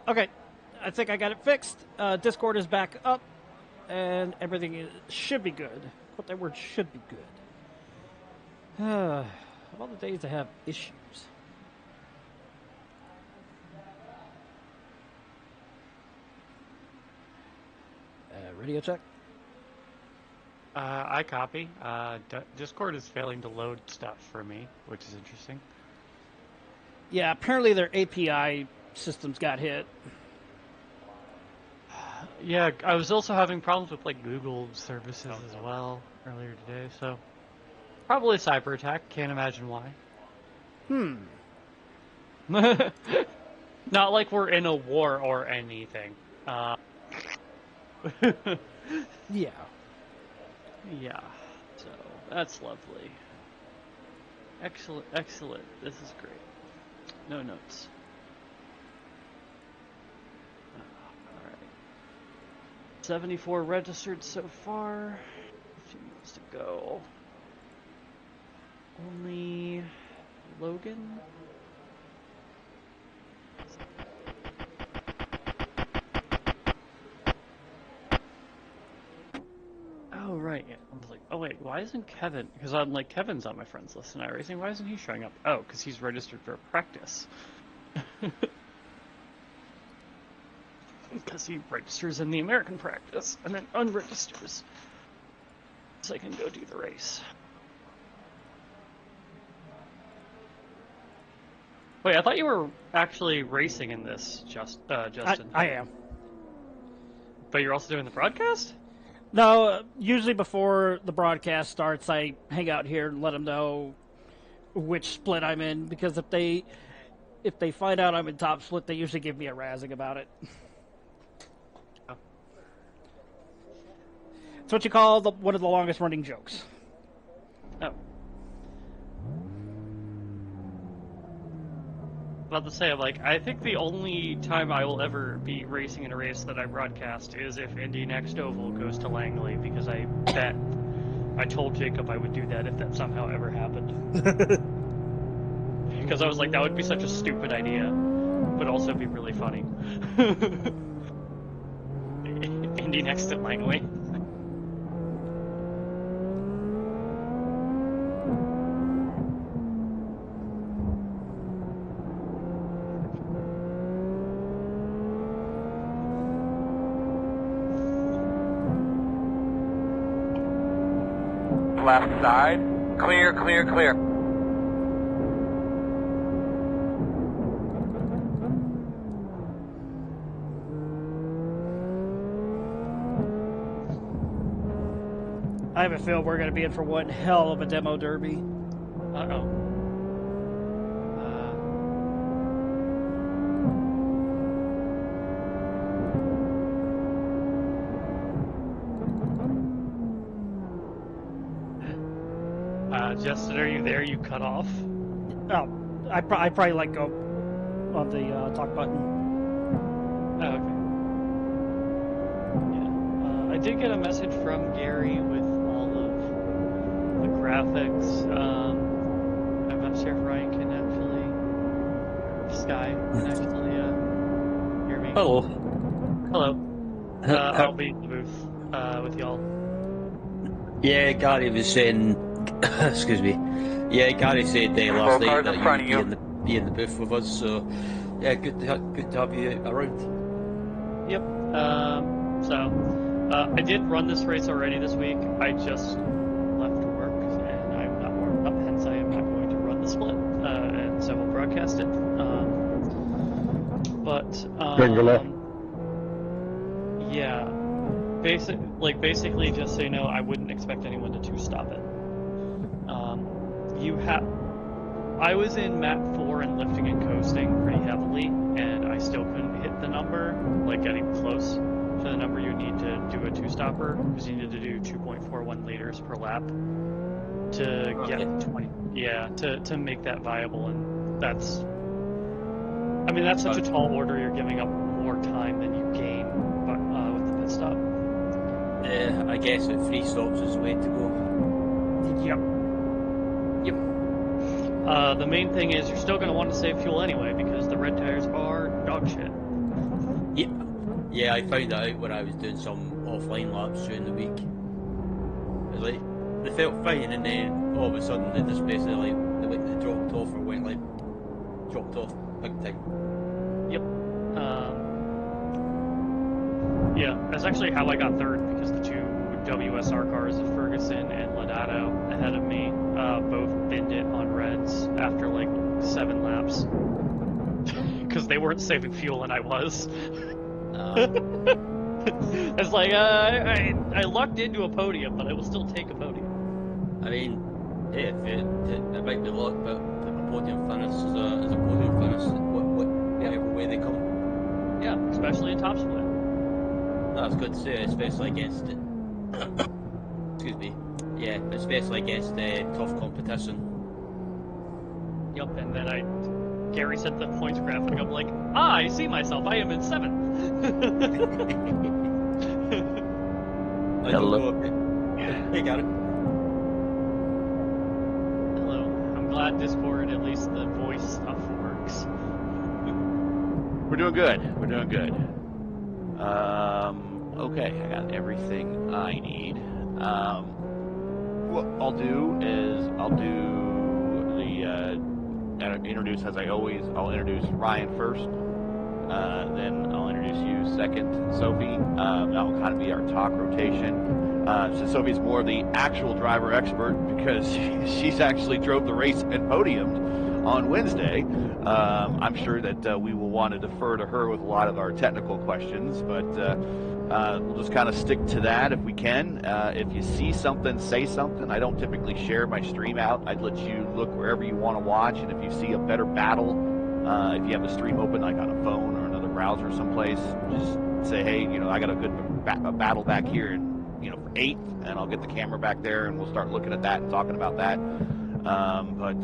Okay, I think I got it fixed. Discord is back up, and everything should be good. What that word should be good. Of all the days I have issues. Radio check. I copy. Discord is failing to load stuff for me, which is interesting. Yeah, apparently their API systems got hit. Yeah, I was also having problems with like Google services as well earlier today, so probably a cyber attack. Can't imagine why. Not like we're in a war or anything. Yeah. Yeah, so that's lovely. Excellent, excellent. This is great. No notes. Alright. 74 registered so far. A few minutes to go. Only Logan? Oh, right. Yeah. I was like, oh, wait, why isn't Kevin? Because I'm like, Kevin's on my friends list in iRacing. Why isn't he showing up? Oh, because he's registered for practice. Because he registers in the American practice and then unregisters. So I can go do the race. Wait, I thought you were actually racing in this, Justin. I am. But you're also doing the broadcast? No, usually before the broadcast starts, I hang out here and let them know which split I'm in, because if they find out I'm in top split, they usually give me a razzing about it. Oh. It's what you call one of the longest running jokes. Oh. About to say, like, I think the only time I will ever be racing in a race that I broadcast is if Indy Next Oval goes to Langley, because I told Jacob I would do that if that somehow ever happened. Because I was like, that would be such a stupid idea, but also be really funny. Indy Next at Langley. Left side. Clear, clear, clear. I have a feel we're going to be in for one hell of a demo derby. Uh-oh. Justin, are you there? You cut off? Oh, I probably let go on the talk button. Oh, okay. Yeah. I did get a message from Gary with all of the graphics. I'm not sure if Ryan can actually, or if Sky can actually hear me. Hello. Hello. I'll be in the booth with y'all. Yeah, Gary was saying. Excuse me. Yeah, Gary said last night that you'd be in the booth with us. So, yeah, good to have you around. Yep. I did run this race already this week. I just left work and I'm not warmed up, hence I am not going to run the split, and so we'll broadcast it. Yeah. Basically, just so you know, I wouldn't expect anyone to two-stop it. I was in map 4 and lifting and coasting pretty heavily, and I still couldn't hit the number, like getting close to the number you need to do a two-stopper, because you need to do 2.41 liters per lap to get 20. Yeah, to make that viable, and that's such a tall order. You're giving up more time than you gain, with the pit stop. I guess at 3 stops is the way to go. Yep. The main thing is you're still going to want to save fuel anyway, because the red tires are dog shit. Yeah, I found that out when I was doing some offline laps during the week. It was like, they felt fine, and then all of a sudden they just basically they dropped off or went like dropped off big time. Yep. Yeah, that's actually how I got third, because the two WSR cars of Ferguson and Lodato ahead of me both binned it on reds after like 7 laps. Because they weren't saving fuel and I was. It's like, I lucked into a podium, but I will still take a podium. I mean, yeah, it might be luck, but a podium finish is a podium finish, whatever way they come. Yeah, especially in top split. That's good to say, especially against it. Excuse me. Yeah, especially against tough competition. Yep, and then Gary sent the points graphic. I'm like, I see myself. I am in 7th. Hello. Hey, got it. Hello. I'm glad Discord, at least the voice stuff works. We're doing good. We're doing good. Okay, I got everything I need. What I'll do is introduce, as I always. I'll introduce Ryan first, then I'll introduce you second, Sophie. That will kind of be our talk rotation. So Sophie's more of the actual driver expert, because she's actually drove the race and podiumed on Wednesday. I'm sure that we will want to defer to her with a lot of our technical questions, but we'll just kind of stick to that if we can. If you see something, say something. I don't typically share my stream out. I'd let you look wherever you want to watch, and if you see a better battle, if you have the stream open like on a phone or another browser someplace, just say, hey, I got a good battle back here, and for 8th, and I'll get the camera back there, and we'll start looking at that and talking about that. But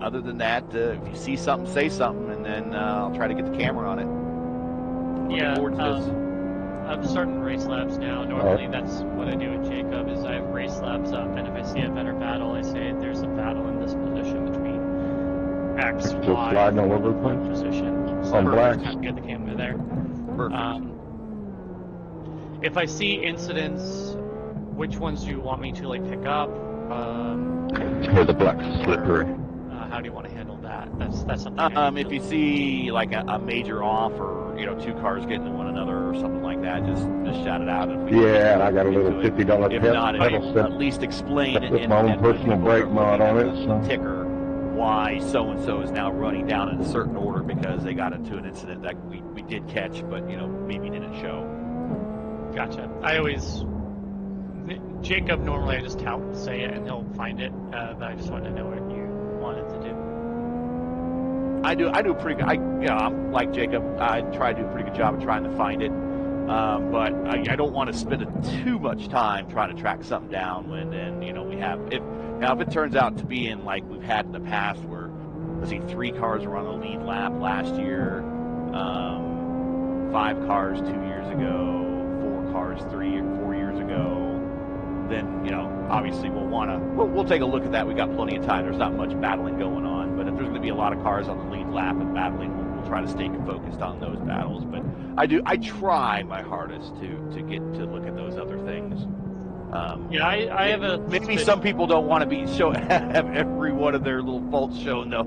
other than that, if you see something, say something, and then I'll try to get the camera on it. Yeah, Looking forward to this. I'm starting race laps now. Normally that's what I do with Jacob, is I have race laps up, and if I see a better battle, I say there's a battle in this position between X, Just Y, sliding all over the place? position. So On black? Time to get the camera there. Perfect. If I see incidents, which ones do you want me to pick up? Or the black slippery. How do you want to handle that? That's something. If you see like a major off, or 2 cars getting to one another or something like that, just shout it out. If we Yeah, and I got a little $50 If test not, pedal set. at least explain it Put in my own personal brake mod on it, so. ticker why so and so is now running down in a certain order, because they got into an incident that we did catch, but maybe didn't show. Gotcha. Jacob, normally I just say it and he'll find it, but I just wanted to know what you wanted to do. I do pretty good. I'm like Jacob. I try to do a pretty good job of trying to find it, but I don't want to spend too much time trying to track something down when then we have if it turns out to be in like we've had in the past where 3 cars were on the lead lap last year, 5 cars 2 years ago, 4 cars 3 or 4 years ago. Then obviously we'll take a look at that. We got plenty of time. There's not much battling going on, but if there's going to be a lot of cars on the lead lap and battling, we'll try to stay focused on those battles. But I try my hardest to get to look at those other things. I have a maybe some people don't want to have every one of their little faults shown though.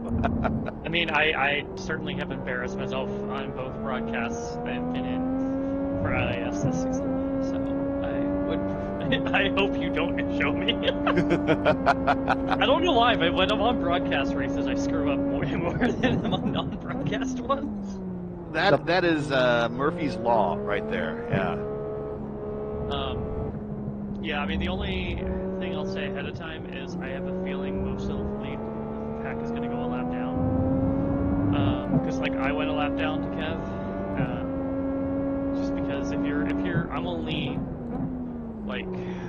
I mean, I certainly have embarrassed myself on both broadcasts I've been in for IIS this season, so I hope you don't show me. I don't know why, but when I'm on broadcast races, I screw up more than I'm on non-broadcast ones. That is Murphy's Law right there. Yeah. Yeah, I mean, the only thing I'll say ahead of time is I have a feeling most of the lead pack is going to go a lap down. Because I went a lap down to Kev. Just because if you're, I'm only I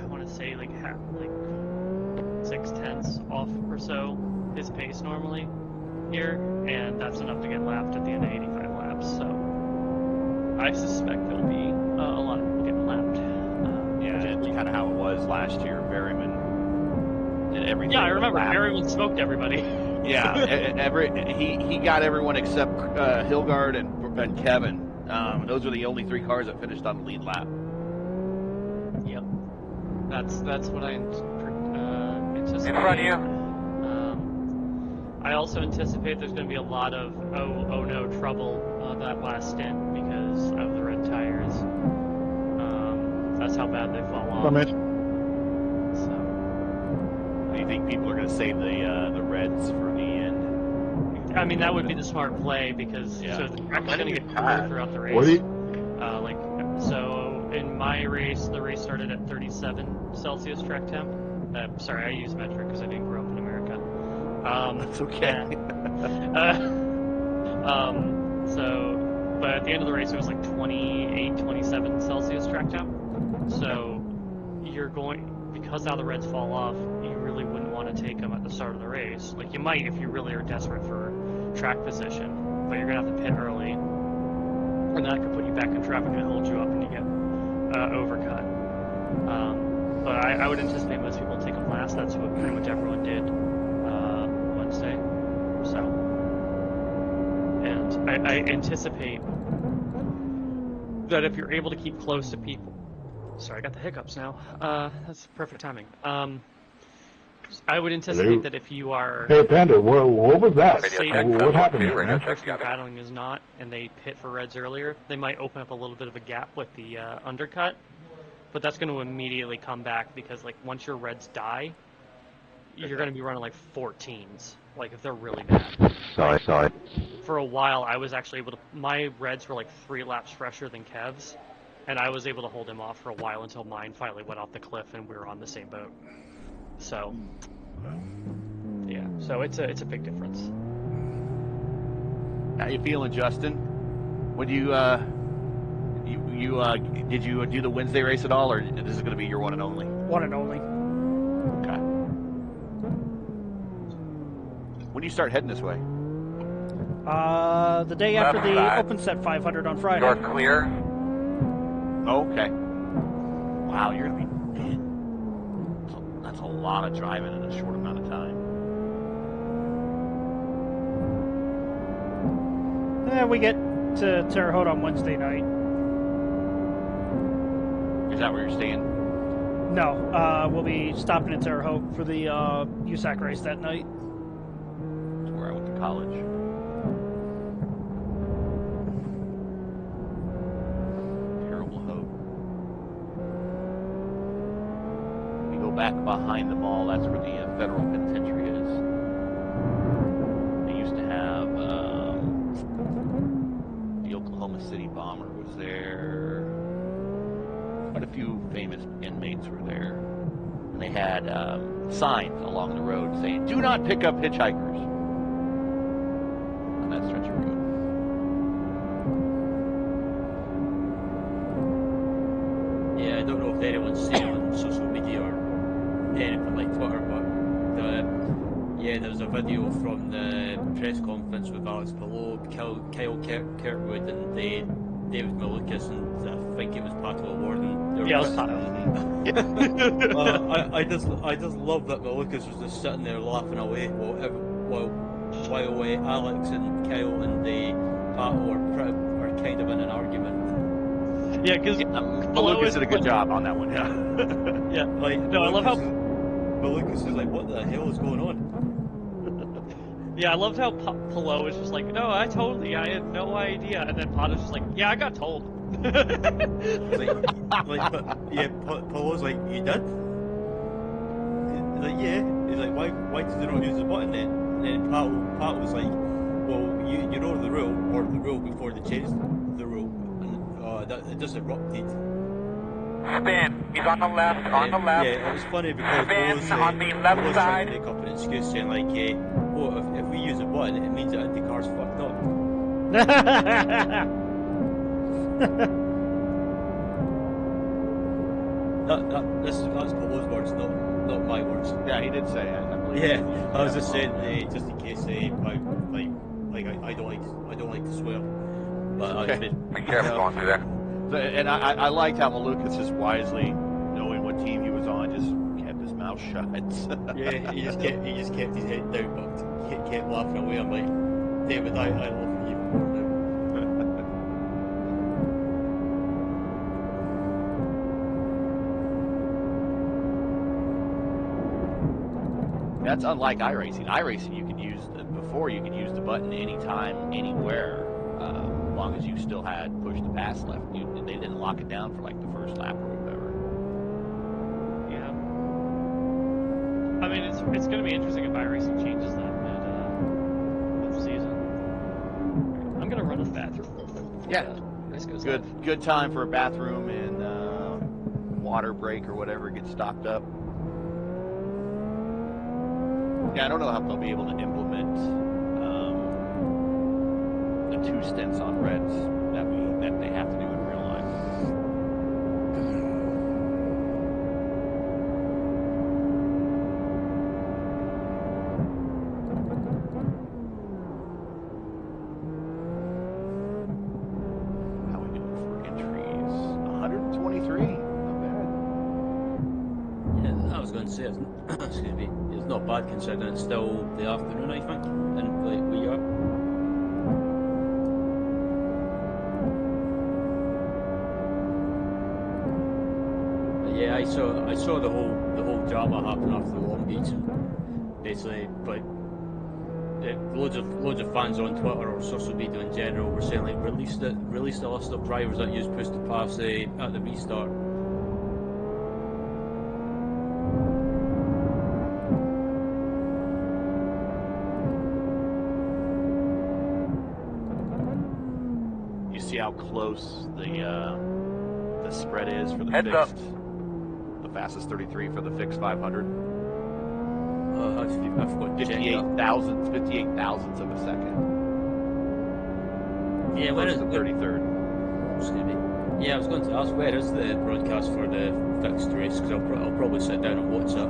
want to say 6/10 off or so his pace normally here, and that's enough to get lapped at the end of 85 laps. So I suspect there'll be a lot of people getting lapped. It's kind of how it was last year. Berryman did everything. Yeah, I remember Berryman smoked everybody. Yeah, he got everyone except Hilgard and Kevin Those were the only 3 cars that finished on the lead lap. Yep. That's what I anticipate. In front of you. I also anticipate there's going to be a lot of oh no trouble that last stint because of the red tires. That's how bad they fall off. So. Do you think people are going to save the reds for the end? I mean, that would be the smart play because so the track's going to get cooler throughout the race. What do you? So in my race, the race started at 37 Celsius track temp. Sorry, I use metric because I didn't grow up in America. That's okay. But at the end of the race, it was like 28, 27 Celsius track temp. So because now the reds fall off, you really wouldn't want to take them at the start of the race. Like you might if you really are desperate for track position, but you're gonna have to pit early, and that could put you back in traffic and hold you up, and you get overcut. But I would anticipate most people take them last. That's what pretty much everyone did Wednesday. So, and I anticipate that if you're able to keep close to people. Sorry, I got the hiccups now. That's perfect timing. I would anticipate that if you are Hey, Panda, what was that? say What happened? Radio the check, person got it. battling is not, and they pit for reds earlier, they might open up a little bit of a gap with the undercut, but that's going to immediately come back because like once your reds die, you're going to be running like 14s, like if they're really bad. Sorry. For a while, I was actually able to. My reds were like 3 laps fresher than Kev's, and I was able to hold him off for a while until mine finally went off the cliff and we were on the same boat. So, yeah. So it's a big difference. How you feeling, Justin? Would you did you do the Wednesday race at all, or this is going to be your one and only? One and only. Okay. When do you start heading this way? The day after Left the side. Open Set 500 on Friday. You're clear. Oh, okay. Wow, you're going to be. Man, that's a lot of driving in a short amount of time. We get to Terre Haute on Wednesday night. Is that where you're staying? No, we'll be stopping in Terre Haute for the USAC race that night. That's where I went to college. Terrible hope. We go back behind the mall. That's where the federal penitentiary is. They used to have the Oklahoma City bomber was there. Quite a few famous inmates were there. And they had signs along the road saying, "Do not pick up hitchhikers." On that stretch of road. Yeah, I don't know if anyone's seen it on social media or anything like Twitter, but there was a video from the press conference with Alex Palou, Kyle Kirkwood, and David Malukas, and I think it was Pato Warden. Yeah, it was I just love that Malukas was just sitting there laughing away while Alex and Kyle and Pato are kind of in an argument. Yeah, because Lucas did a good job on that one. Yeah. Yeah, Like, no, I love how. Malukas is like, what the hell is going on? Yeah, I loved how Pillow was just like, no, I had no idea, and then Pato's just like, yeah, I got told. Paul's like, you did? He's like, yeah. He's like, why did they not use the button then? And then Pat was like, well, you know the rule before they changed the rule, and it just erupted. Spin. He's on the left. On the left. Yeah, it was funny because Spin Paul's on the left trying side. to make up an excuse saying like, well, if we use a button, it means that IndyCar's fucked up. That's Paul's words, not my words. Yeah, he did say it. I believe. Yeah, I was just saying, just in case, I don't like to swear, but Okay. Be careful going through there. So, and I liked how Malukas just wisely, knowing what team he was on, just kept his mouth shut. Yeah, he just kept his head down, but he kept laughing away. I'm like, David, I love you more now. That's unlike iRacing. iRacing, you could use the button anytime, anywhere, as long as you still had push to pass left. They didn't lock it down for like the first lap or whatever. Yeah. I mean, it's going to be interesting if iRacing changes that mid-season. I'm going to run to the bathroom real quick. Yeah. Race goes live. Good time for a bathroom and water break or whatever gets stocked up. Yeah, I don't know how they'll be able to implement the 2 stints on reds that they have to do in real life. How are we doing for entries? 123. Not bad. Yeah, I was going to say, excuse me, it's not bad considering it's still the afternoon, I think, and like we are. But yeah, I saw the whole drama happen after the Long Beach, and basically, like, loads of fans on Twitter or social media in general were saying like release the list of drivers that used push to pass at the restart. See how close the spread is for the Heads fixed. up. The fastest 33 for the fixed 500. Actually, I forgot to check 58 thousandths of a second. Yeah, where is the it? 33rd? Excuse me. Yeah, I was going to ask, where is the broadcast for the fixed race? Because I'll probably sit down and watch that.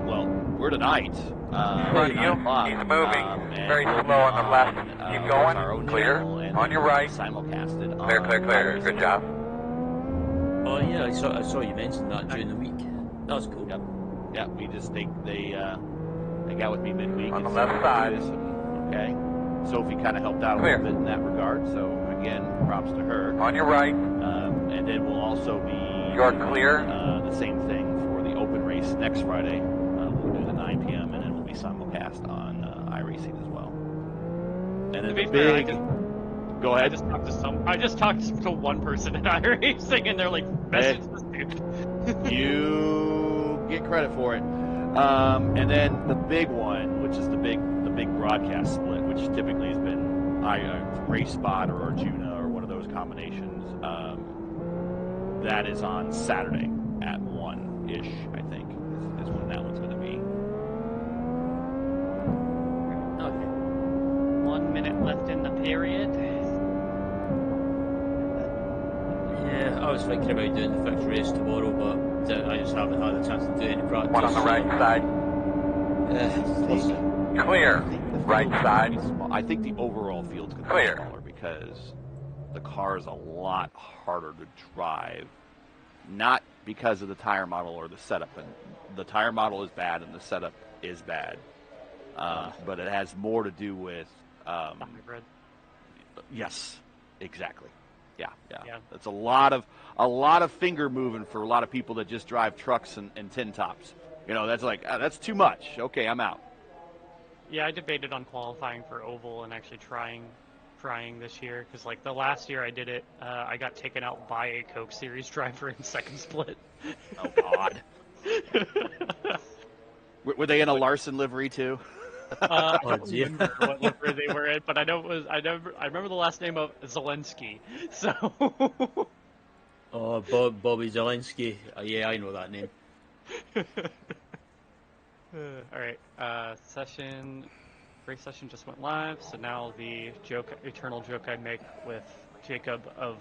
Well, we're tonight. Front of you. 9 o'clock, He's moving. and Very we'll be slow on the left. Keep going. our own Clear. channel, and On your right. simulcasted. Clear, on clear, clear. iRacing. Good job. Oh yeah, I saw you mention that during the week. That was cool. Yep. Yeah, we just they got with me midweek. On the and left said, side. "Do this," and, okay. Sophie kind of helped out a Clear. little bit in that regard. So again, props to her. On your right. And then we'll also be You're clear. the same thing for the open race next Friday. We'll do the 9 p.m. and then we'll be simulcast on iRacing as well. And then To be the fair, big. Go ahead. I just talked to one person in iRacing, and they're like, message this dude. You get credit for it. And then the big one, which is the big broadcast split, which typically has been Race Spot or Arjuna or one of those combinations. That is on Saturday at 1-ish, I think, is when that one's going to be. Okay. 1 minute left in the period. Yeah, I was thinking about doing the fixed race tomorrow, but I just haven't had a chance to do any practice. One on the right side. Clear. Right side. I think the overall field's going to be Clear. smaller because the car is a lot harder to drive. Not because of the tire model or the setup. And the tire model is bad and the setup is bad. But it has more to do with. Hybrid. Yes, exactly. Yeah. Yeah. It's a lot of finger moving for a lot of people that just drive trucks and tin tops. You know, that's like that's too much. Okay, I'm out. Yeah, I debated on qualifying for oval and actually trying this year, because like the last year I did it, I got taken out by a Coke Series driver in second split. Oh God. Were they in a Larson livery too? I Oh, don't gee. remember what livery they were in, but I know it was. I remember the last name of Zelensky. So. Oh, Bobby Zelensky. Yeah, I know that name. All right. Race session just went live. So now the eternal joke I make with Jacob of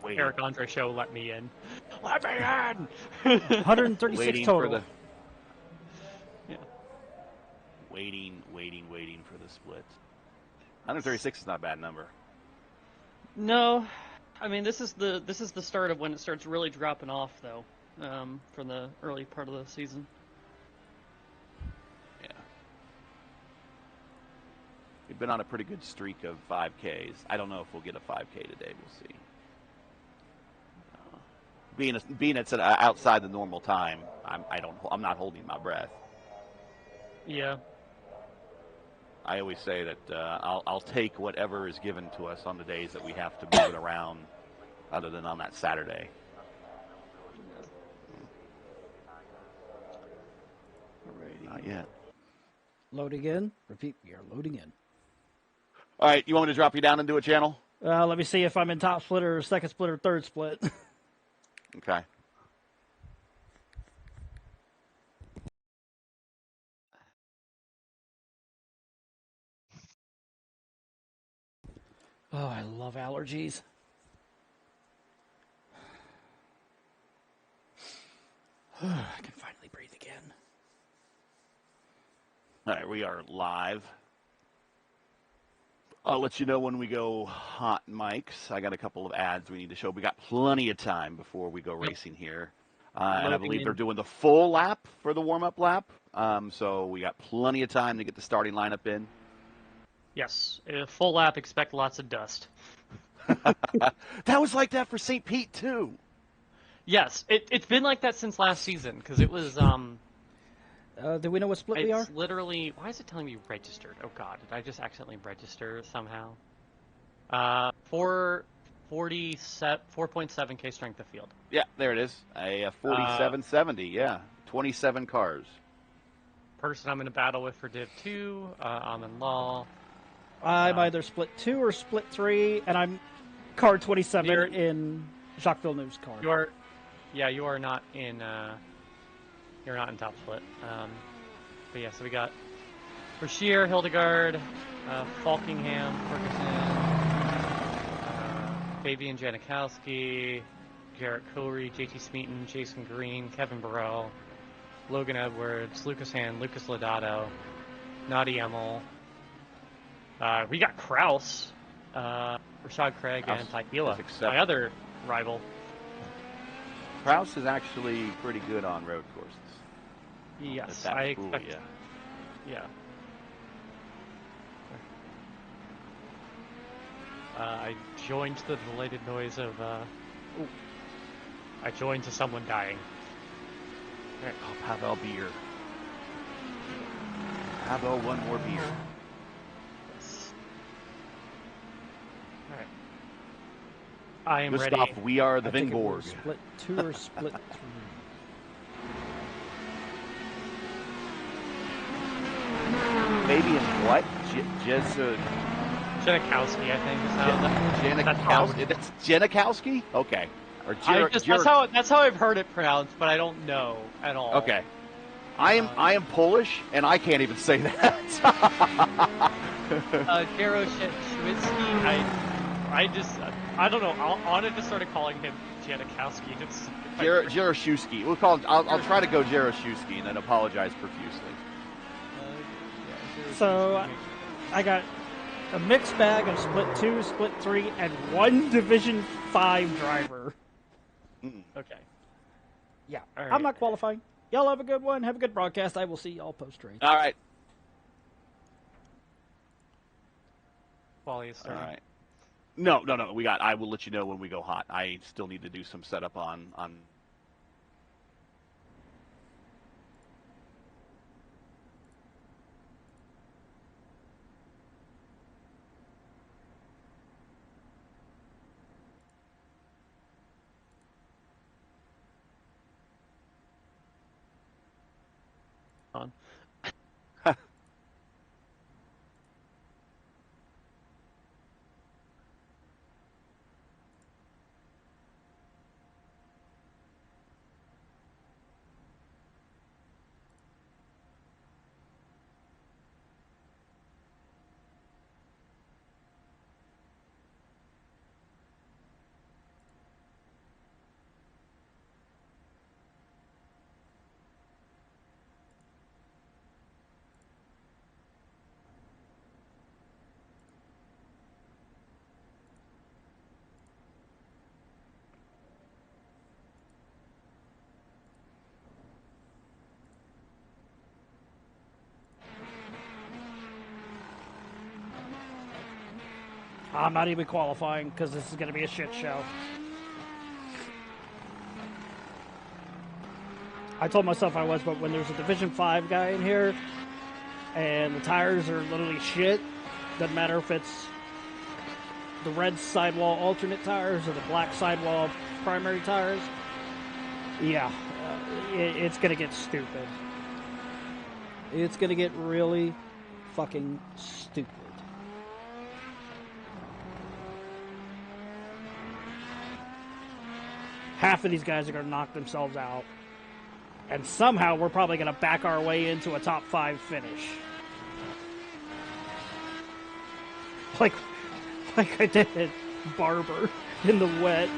Waiting. Eric Andre show. Let me in. Let me in. 136 Waiting total. for the Yeah. waiting for the split. 136 is not a bad number. No, I mean this is the start of when it starts really dropping off though, from the early part of the season. Yeah. We've been on a pretty good streak of 5Ks. I don't know if we'll get a 5K today. We'll see. Being it's outside the normal time, I'm not holding my breath. Yeah. I always say that I'll take whatever is given to us on the days that we have to move it around, other than on that Saturday. Alrighty. Not yet. Loading in. Repeat, we are loading in. All right, you want me to drop you down into a channel? Let me see if I'm in top split or second split or third split. Okay. Oh, I love allergies. I can finally breathe again. All right, we are live. I'll let you know when we go hot mics. I got a couple of ads we need to show. We got plenty of time before we go racing here. And I believe they're doing the full lap for the warm-up lap. So we got plenty of time to get the starting lineup in. Yes. Full lap, expect lots of dust. That was like that for St. Pete, too. Yes, it's been like that since last season, because it was, Do we know what split we are? it's literally, why is it telling me registered? Oh god, did I just accidentally register somehow? 4.7K strength of field. Yeah, there it is. A 4770, yeah. 27 cars. Person I'm in a battle with for Div 2, I'm in Law. I'm either split 2 or split 3, and I'm car 27 You're- in Jacques Villeneuve's car. You are not in, you're not in top split. But yeah, so we got Brashear, Hildegard, Falkingham, Ferguson, Fabian Janikowski, Jarrett Colery, JT Smeaton, Jason Green, Kevin Burrell, Logan Edwards, Lucas Hand, Lucas Lodato, Nadi Emil. We got Kraus, Rashad Craig, and Taikila, my other rival. Kraus is actually pretty good on road courses. Yes, That I school, expect. Yeah. I joined the delighted noise of. I joined to someone dying. Oh, Pavel beer. Pavel, one more beer. Yes. All right. I am Good ready. stuff. We are the I think it Vingborg. was split 2 or split 3. Maybe in what? Janikowski, I think. Is how That's Janikowski? Okay. Or that's how I've heard it pronounced, but I don't know at all. Okay. I am Polish, and I can't even say that. Jaroszewski, I don't know. Anna just started calling him Janikowski. Jaroszewski. We'll call him. I'll try to go Jaroszewski, and then apologize profusely. So I got a mixed bag of split 2, split 3, and 1 Division 5 driver. Okay. Yeah, All I'm right. not qualifying. Y'all have a good one. Have a good broadcast. I will see y'all post-race. All right. Quality is All starting. right. No. I will let you know when we go hot. I still need to do some setup on. On. I'm not even qualifying because this is going to be a shit show. I told myself I was, but when there's a Division 5 guy in here, and the tires are literally shit. Doesn't matter if it's the red sidewall alternate tires or the black sidewall primary tires. Yeah, it's gonna get stupid. It's gonna get really fucking stupid. Half of these guys are gonna knock themselves out. And somehow we're probably gonna back our way into a top 5 finish. Like I did at Barber in the wet.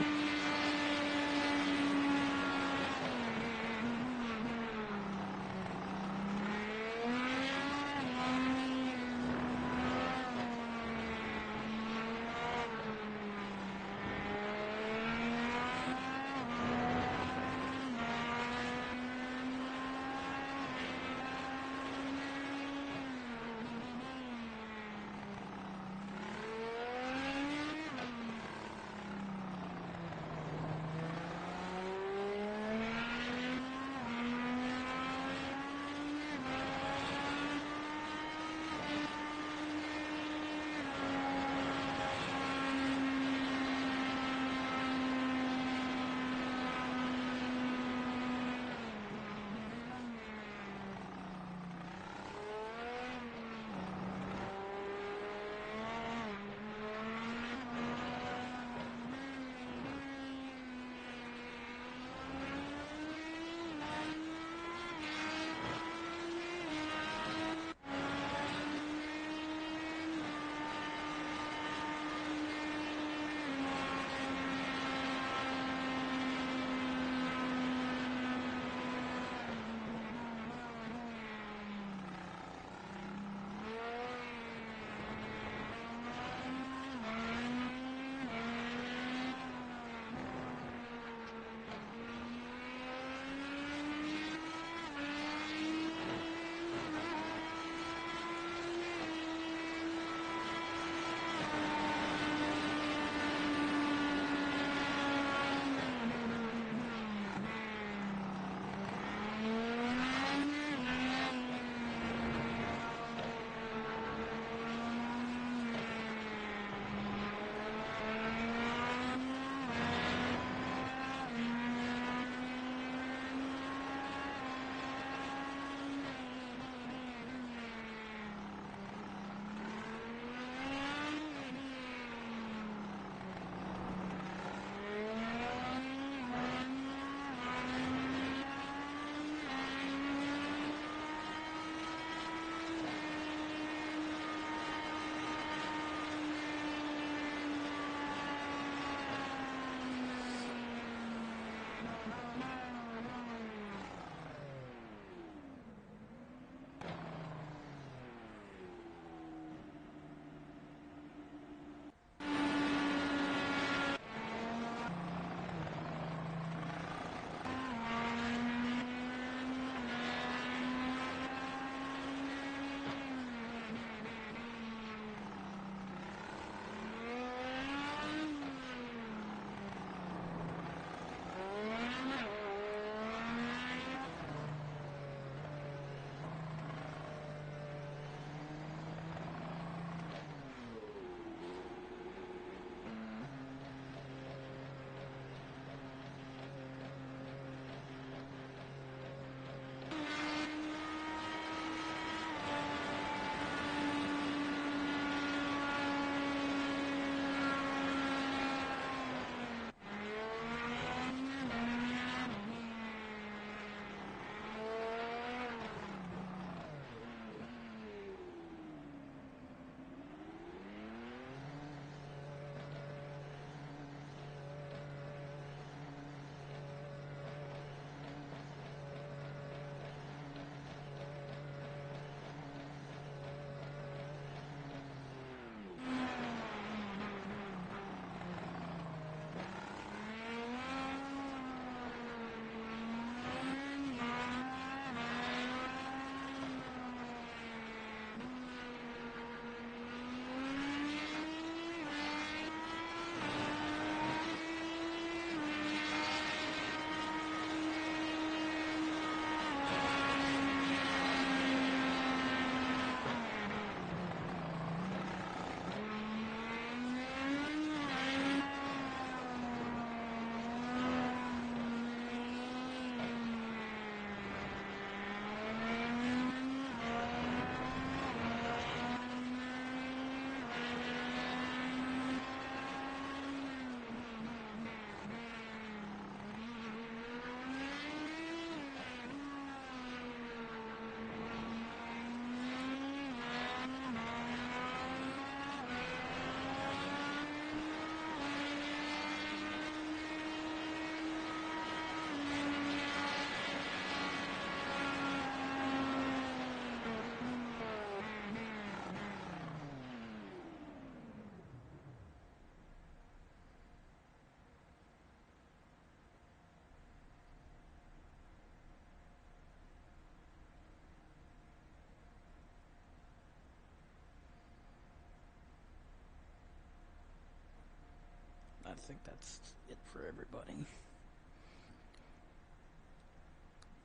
think that's it for everybody.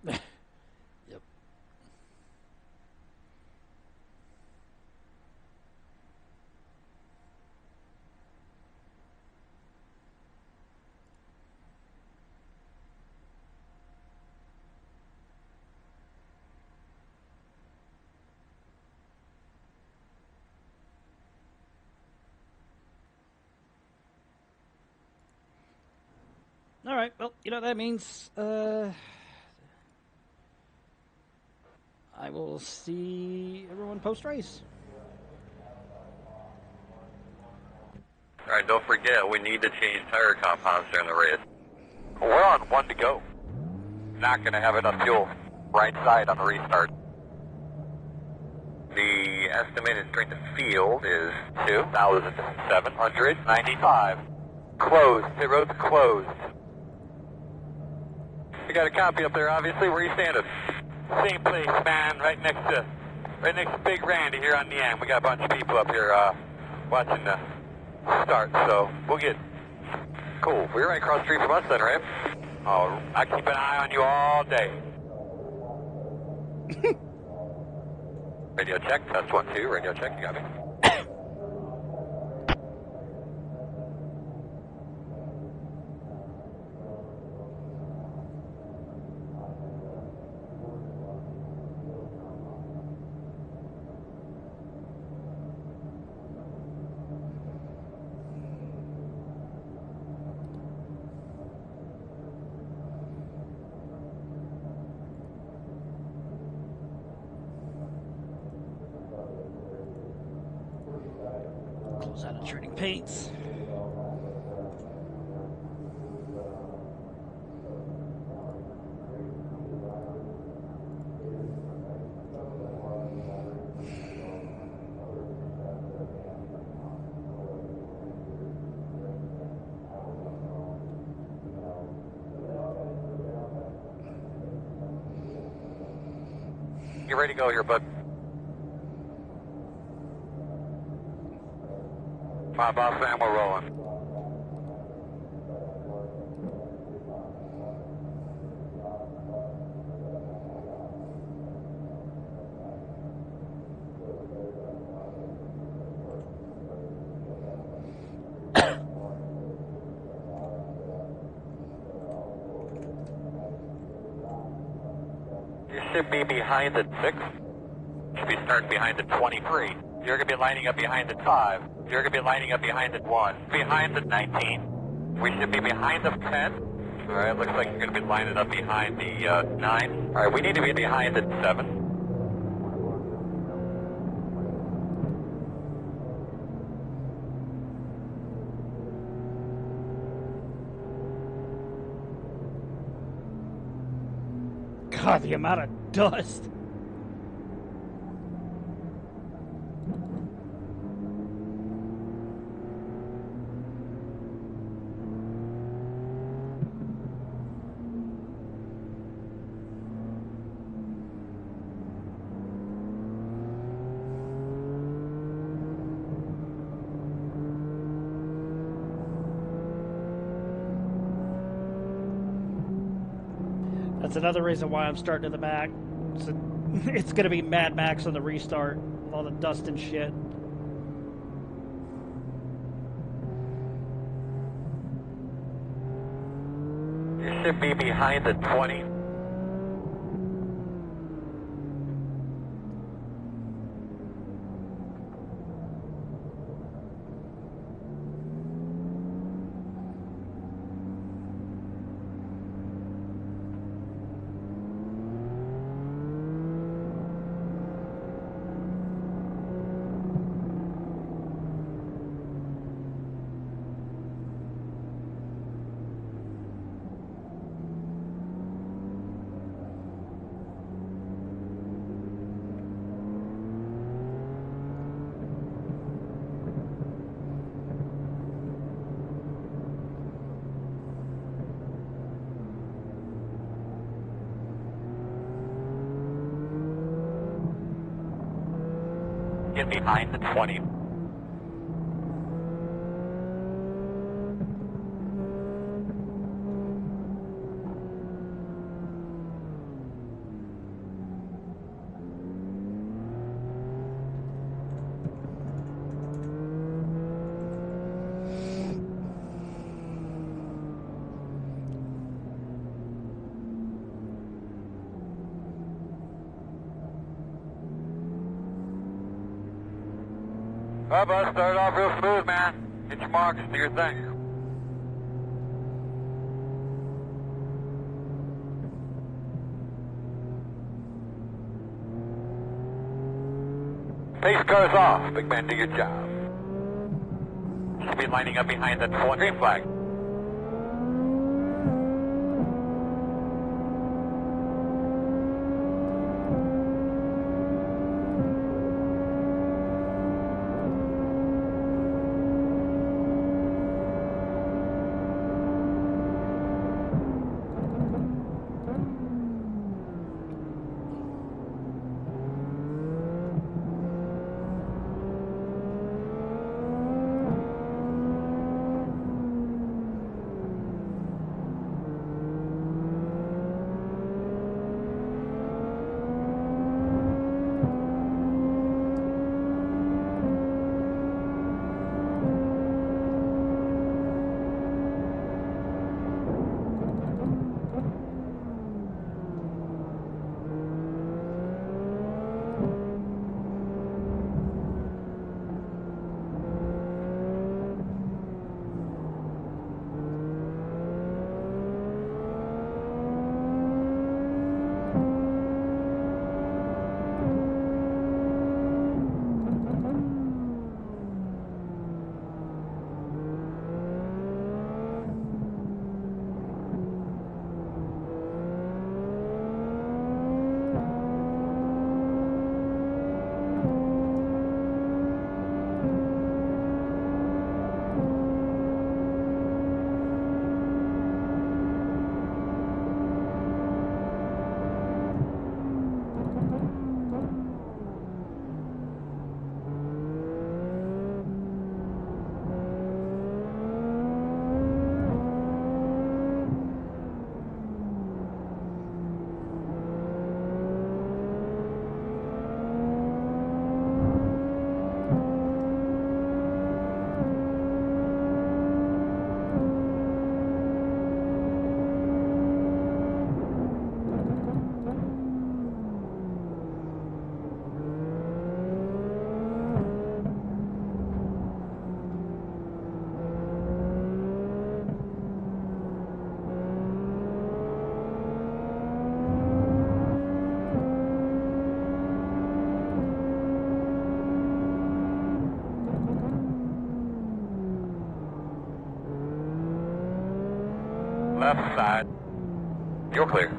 Yep. All right. Well, you know what that means. I will see everyone post race. Alright, don't forget, we need to change tire compounds during the race. We're on 1 to go. Not going to have enough fuel. Right side on the restart. The estimated strength of field is 2,795. Closed. Pit road's closed. We got a copy up there, obviously. Where are you standing? Same place, man. Right next to Big Randy here on the end. We got a bunch of people up here watching the start, so we'll get... Cool. We're right across the street from us then, right? Oh, I keep an eye on you all day. Radio check, test 1, 2. Radio check, you got me. Close out of trading paints. Get ready to go here, bud. My boss man, we're rolling. You should be behind the 6. Should be starting behind the 23. You're going to be lining up behind the 5. You're going to be lining up behind the 1. Behind the 19. We should be behind the 10. All right, looks like you're going to be lining up behind the 9. All right, we need to be behind the 7. God, the amount of dust. That's another reason why I'm starting in the back. It's going to be Mad Max on the restart. All the dust and shit. You should be behind the 20. Get behind the 20. Well, bud, started off real smooth, man. Hit your marks, do your thing. Pace car's off. Big man, do your job. Should be lining up behind that green flag. Left side. You're clear.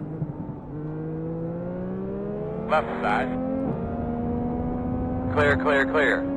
Left side. Clear, clear, clear.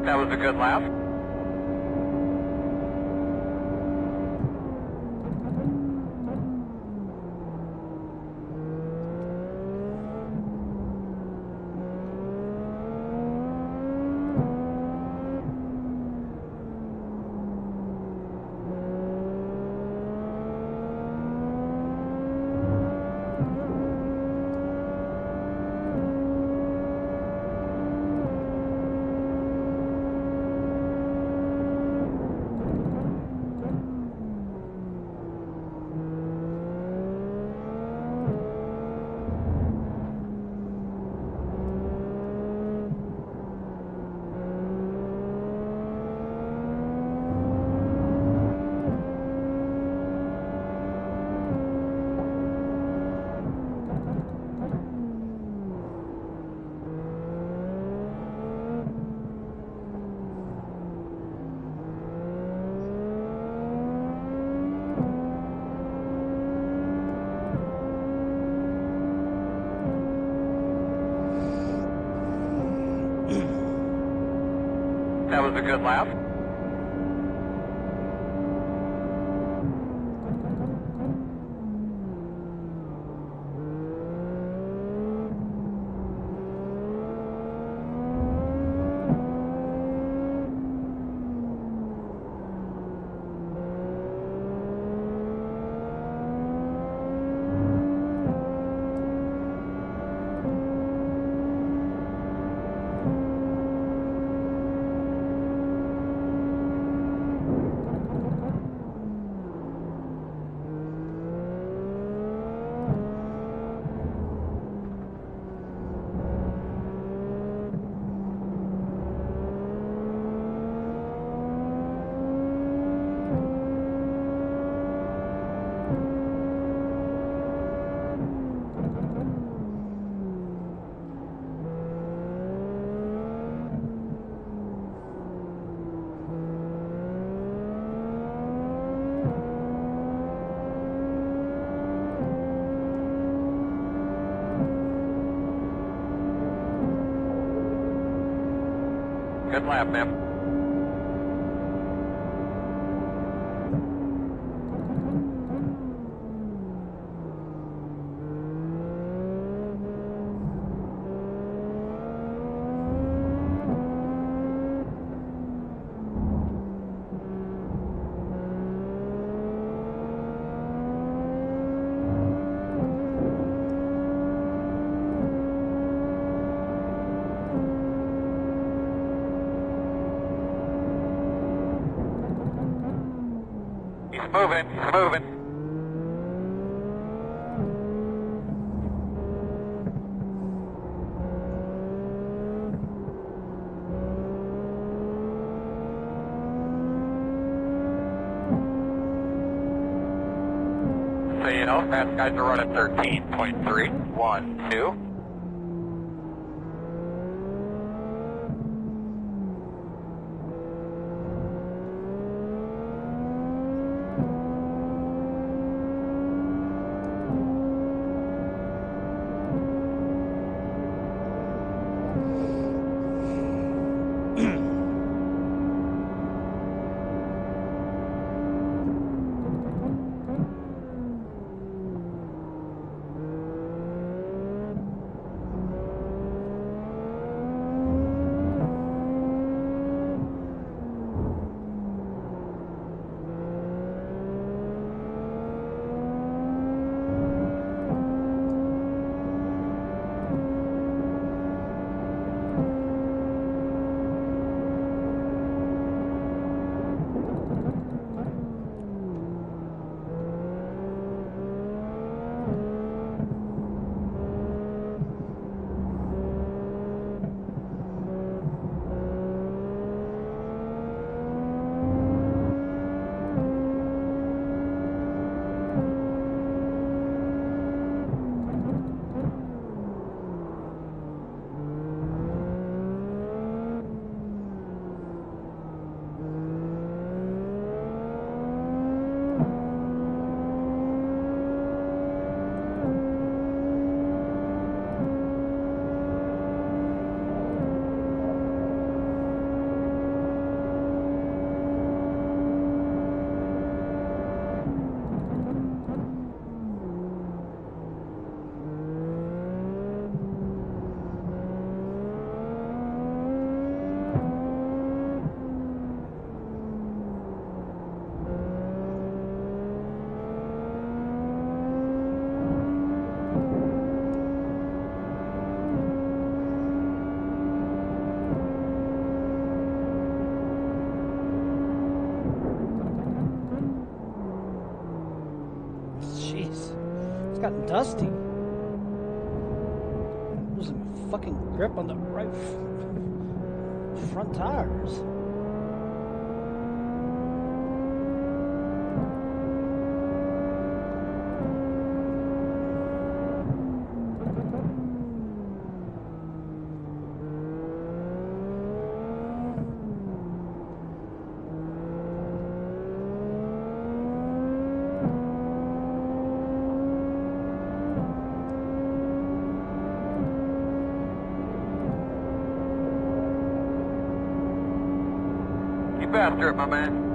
That was a good lap. That was a good lap. Good lap, ma'am. He's moving, he's moving. So you know, fast guys are running 13.3, 1, 2. It's gotten dusty. Losing my fucking grip on the right front tires. you faster, my man.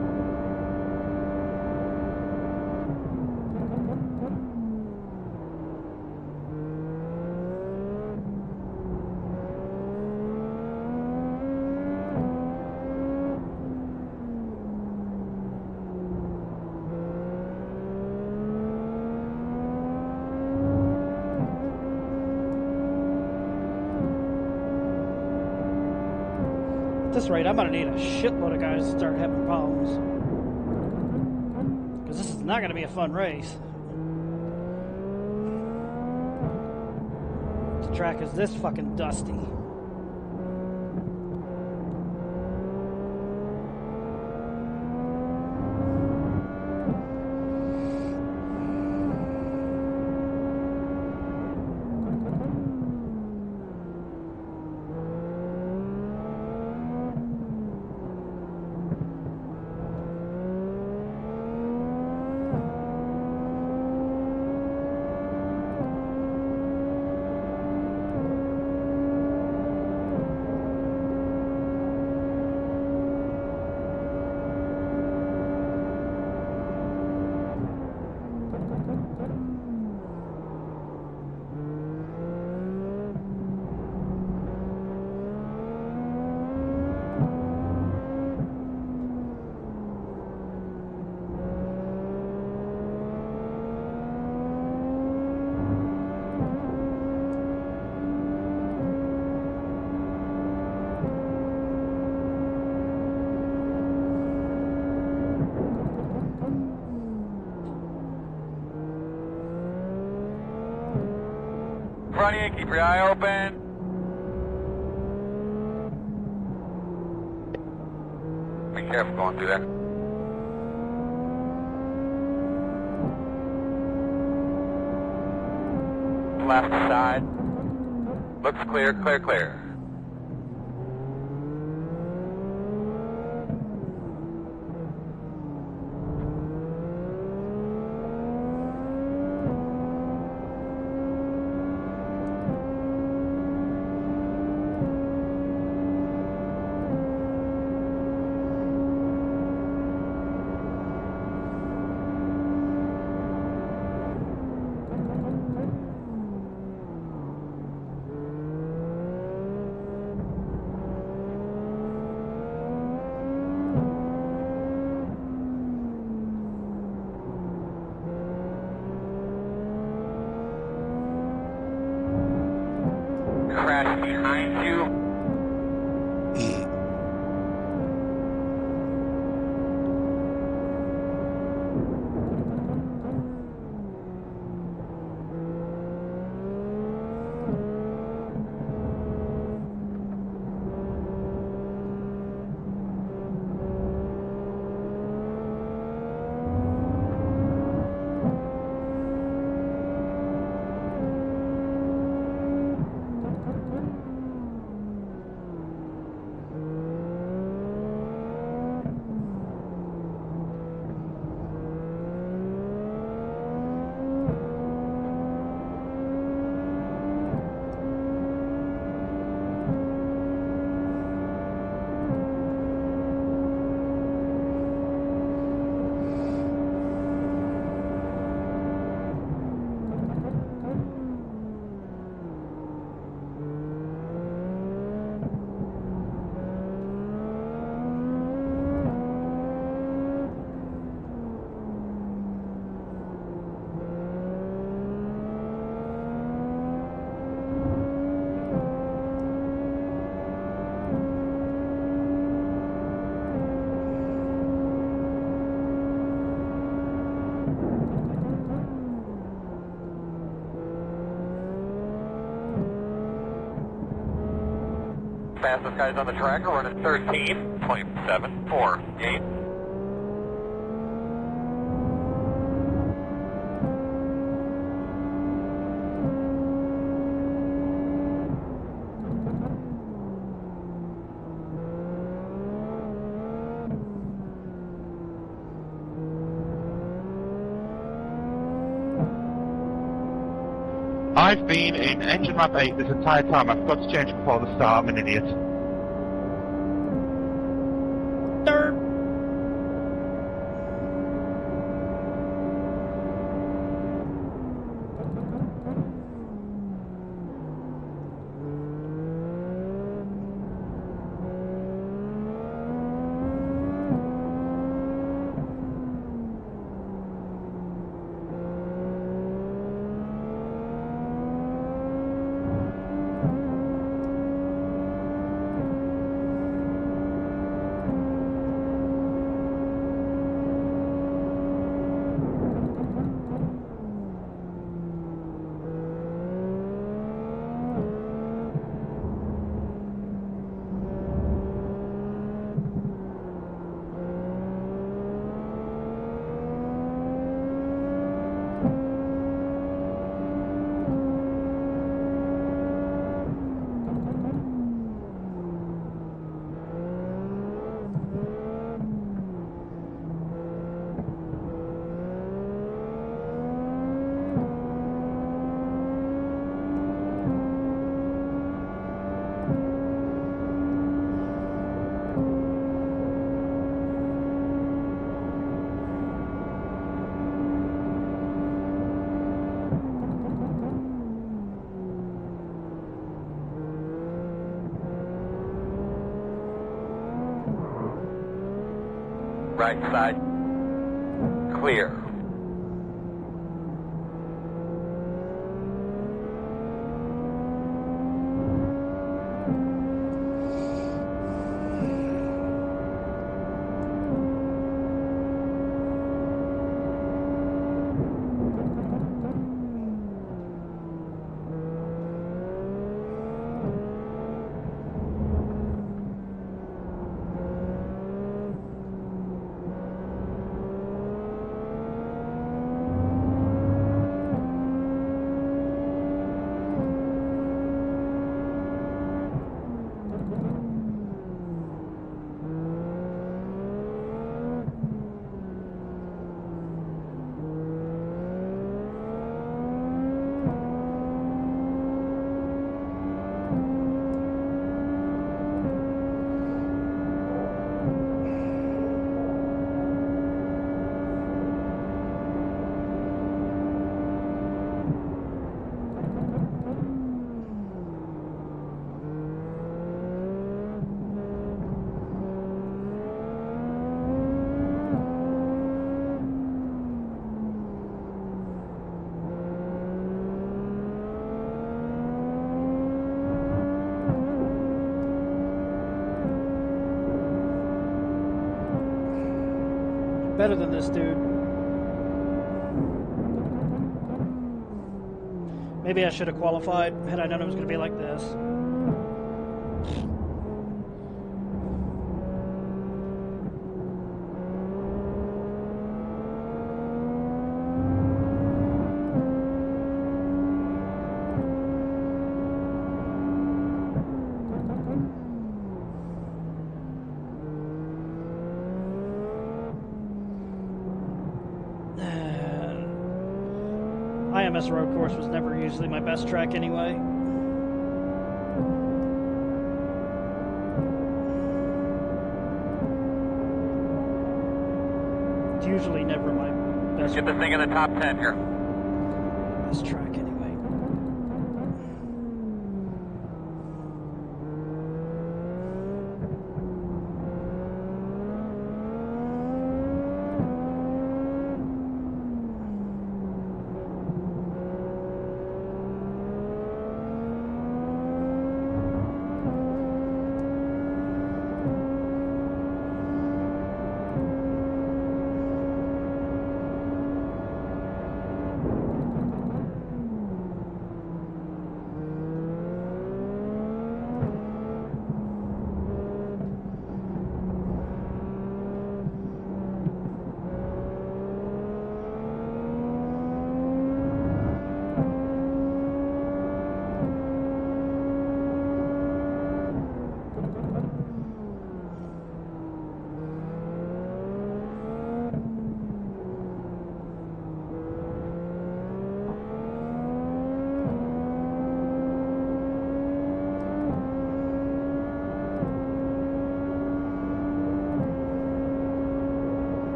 At this rate, I'm gonna need a shitload of guys to start having problems. Because this is not gonna be a fun race. The track is this fucking dusty. Front of you, keep your eye open. Be careful going through there. Left side. Looks clear, clear, clear. Crash behind you. Fastest guys on the track are running 13.74. Gate. I've been in engine map 8 this entire time. I forgot to change it before the start. I'm an idiot. Dirt. right side. Clear. Better than this dude. Maybe I should have qualified had I known it was going to be like this. IMS road course was never usually my best track anyway. It's usually never my best. Get this thing in the top 10 here. Best track anyway.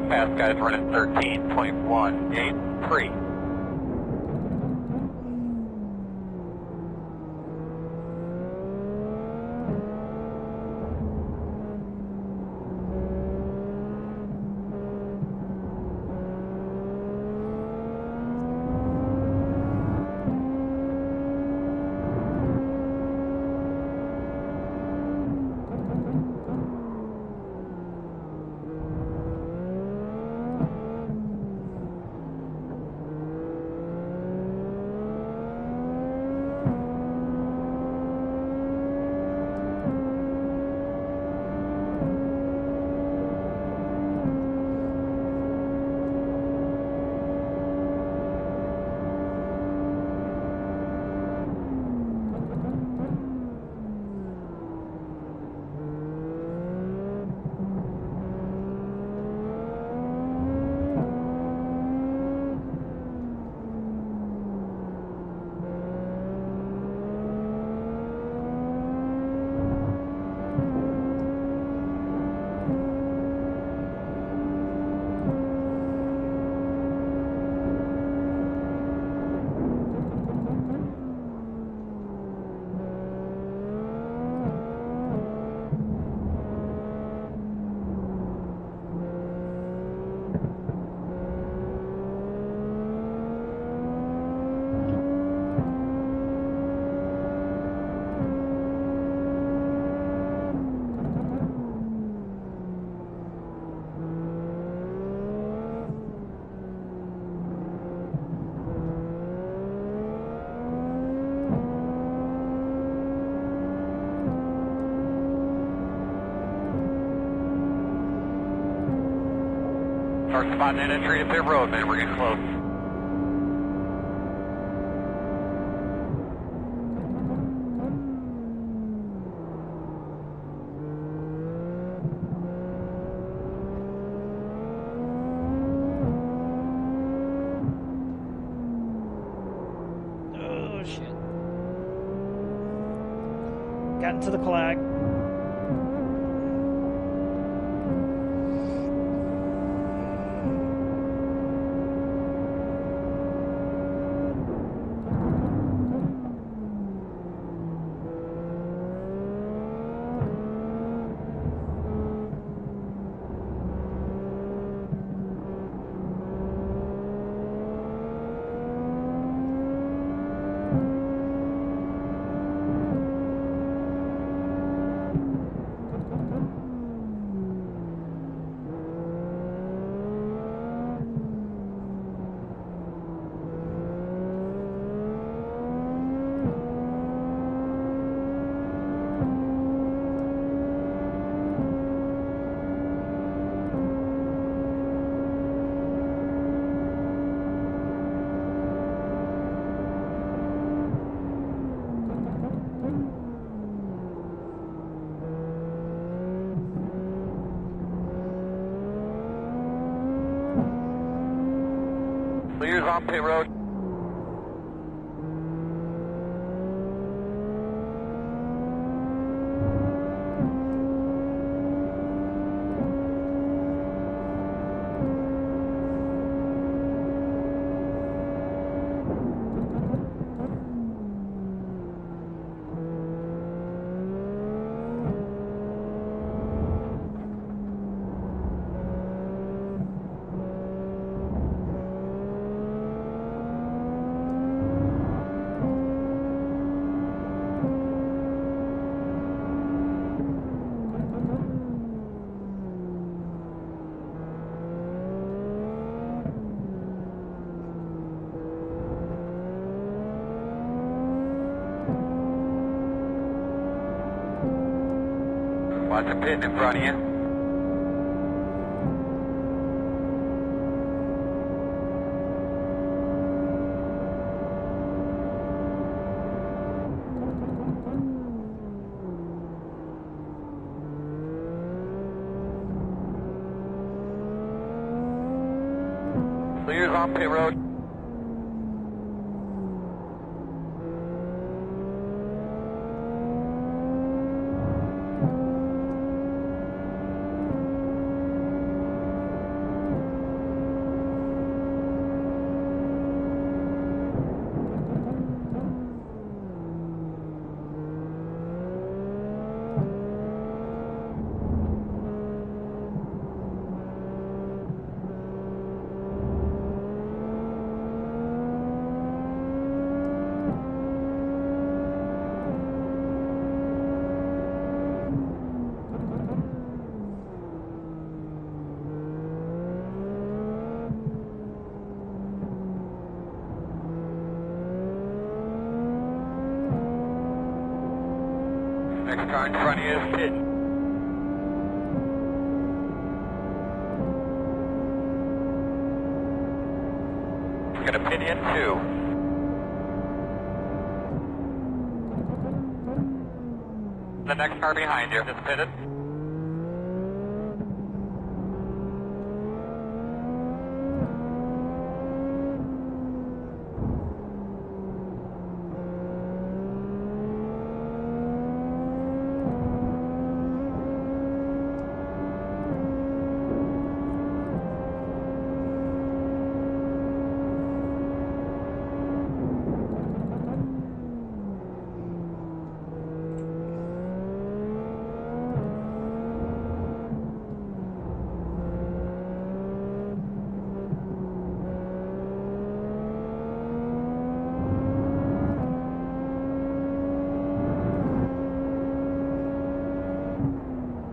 fast guys running 13.183. Start spotting that entry to pit road, man. We're getting close. Oh, shit. Got into the clag. Clears on pit road. Watch the pit in front of you. Clears on pit road. Next car in front of you is hidden. Gonna pin in 2. The next car behind you is pitted.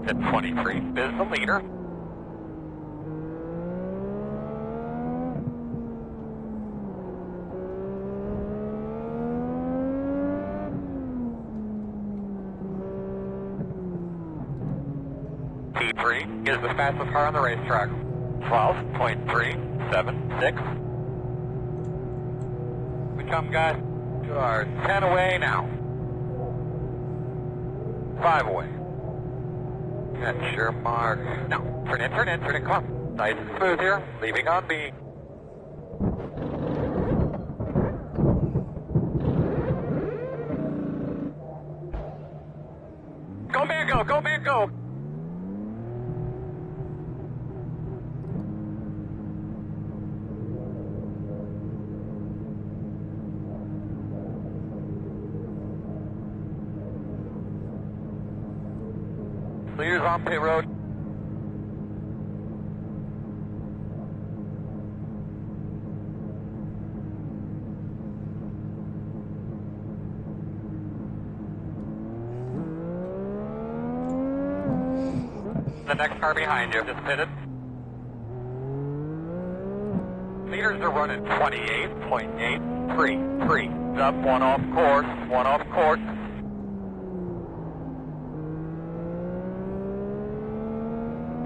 At 23 is the leader. T3 is the fastest car on the racetrack. 12.376. We come, guys. You are 10 away now. 5 away. That's your mark. No, turn in, come on. Nice and smooth here, leaving on B. Go, man, go, go, man, go! Leaders on pit road. The next car behind you just pitted. Leaders are running 28.833. Up, one off course, one off course.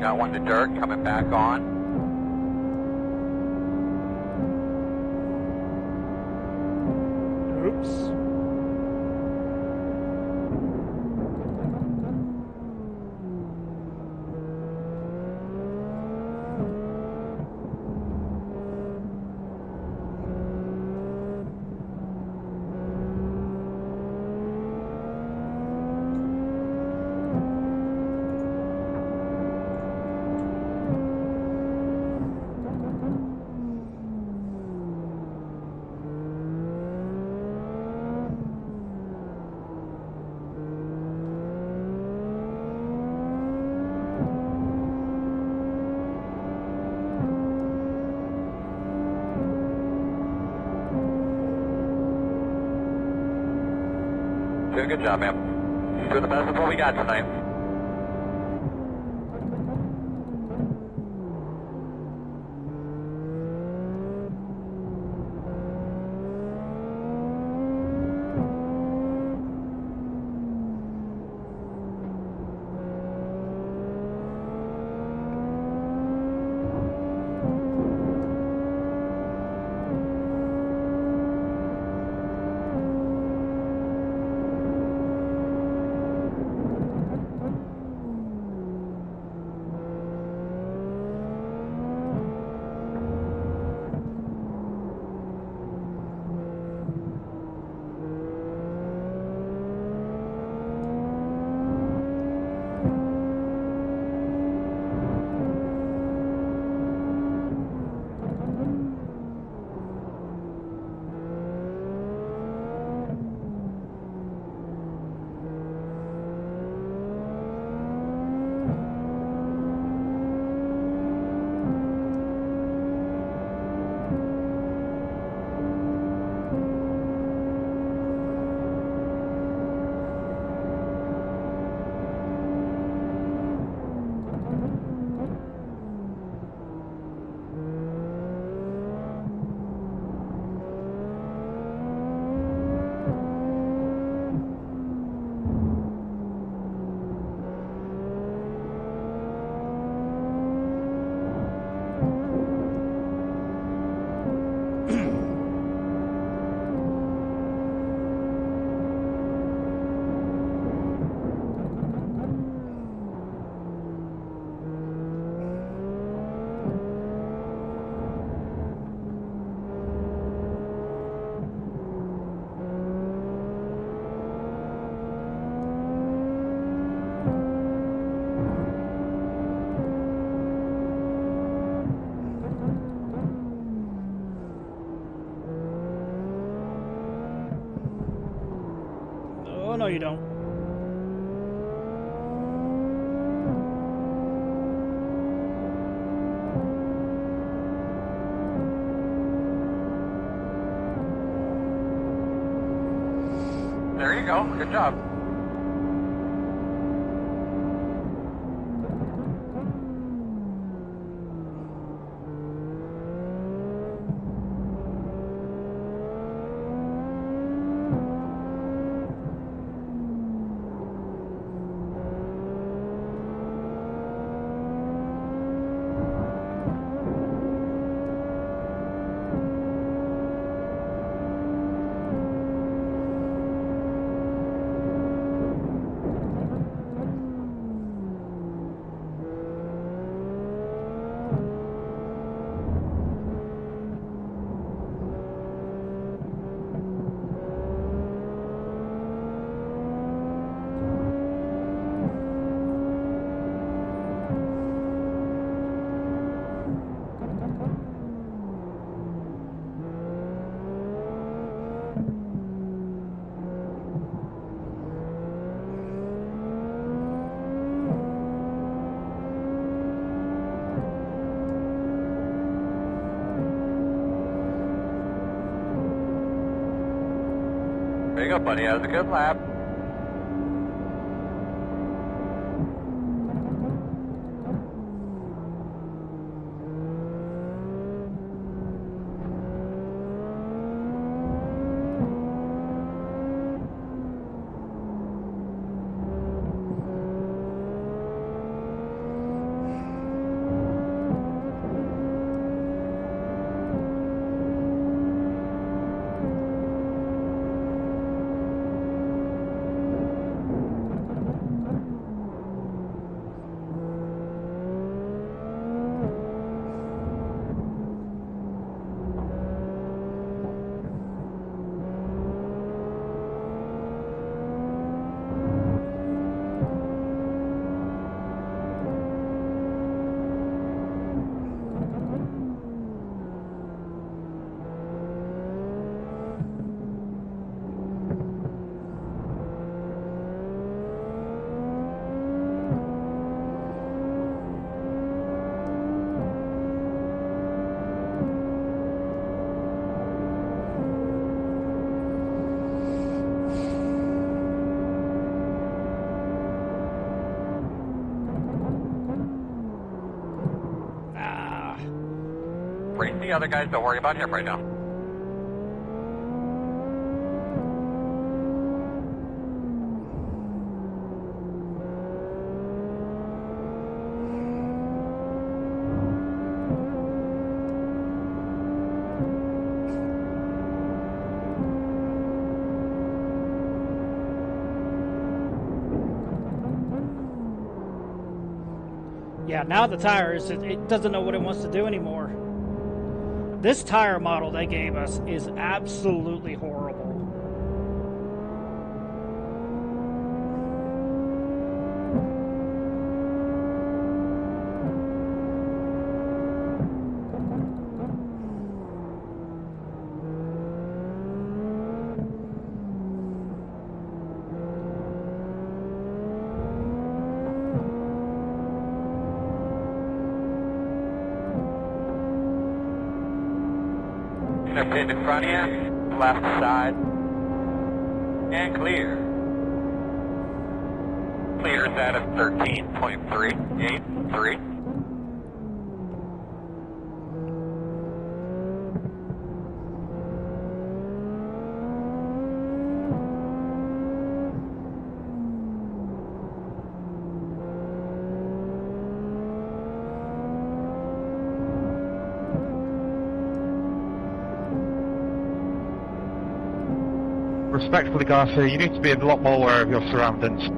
Got one to dirt, coming back on. Oops. Doing a good job, man. Doing the best of what we got tonight. you don't. There you go. Good job. There you go, buddy. That was a good lap. Race the other guys. Don't worry about him right now. Yeah, now the tires, it doesn't know what it wants to do anymore. This tire model they gave us is absolutely horrible. Pin in front of you, left side, and clear. Clear is at a 13.383. Respectfully, Garcia, you need to be a lot more aware of your surroundings.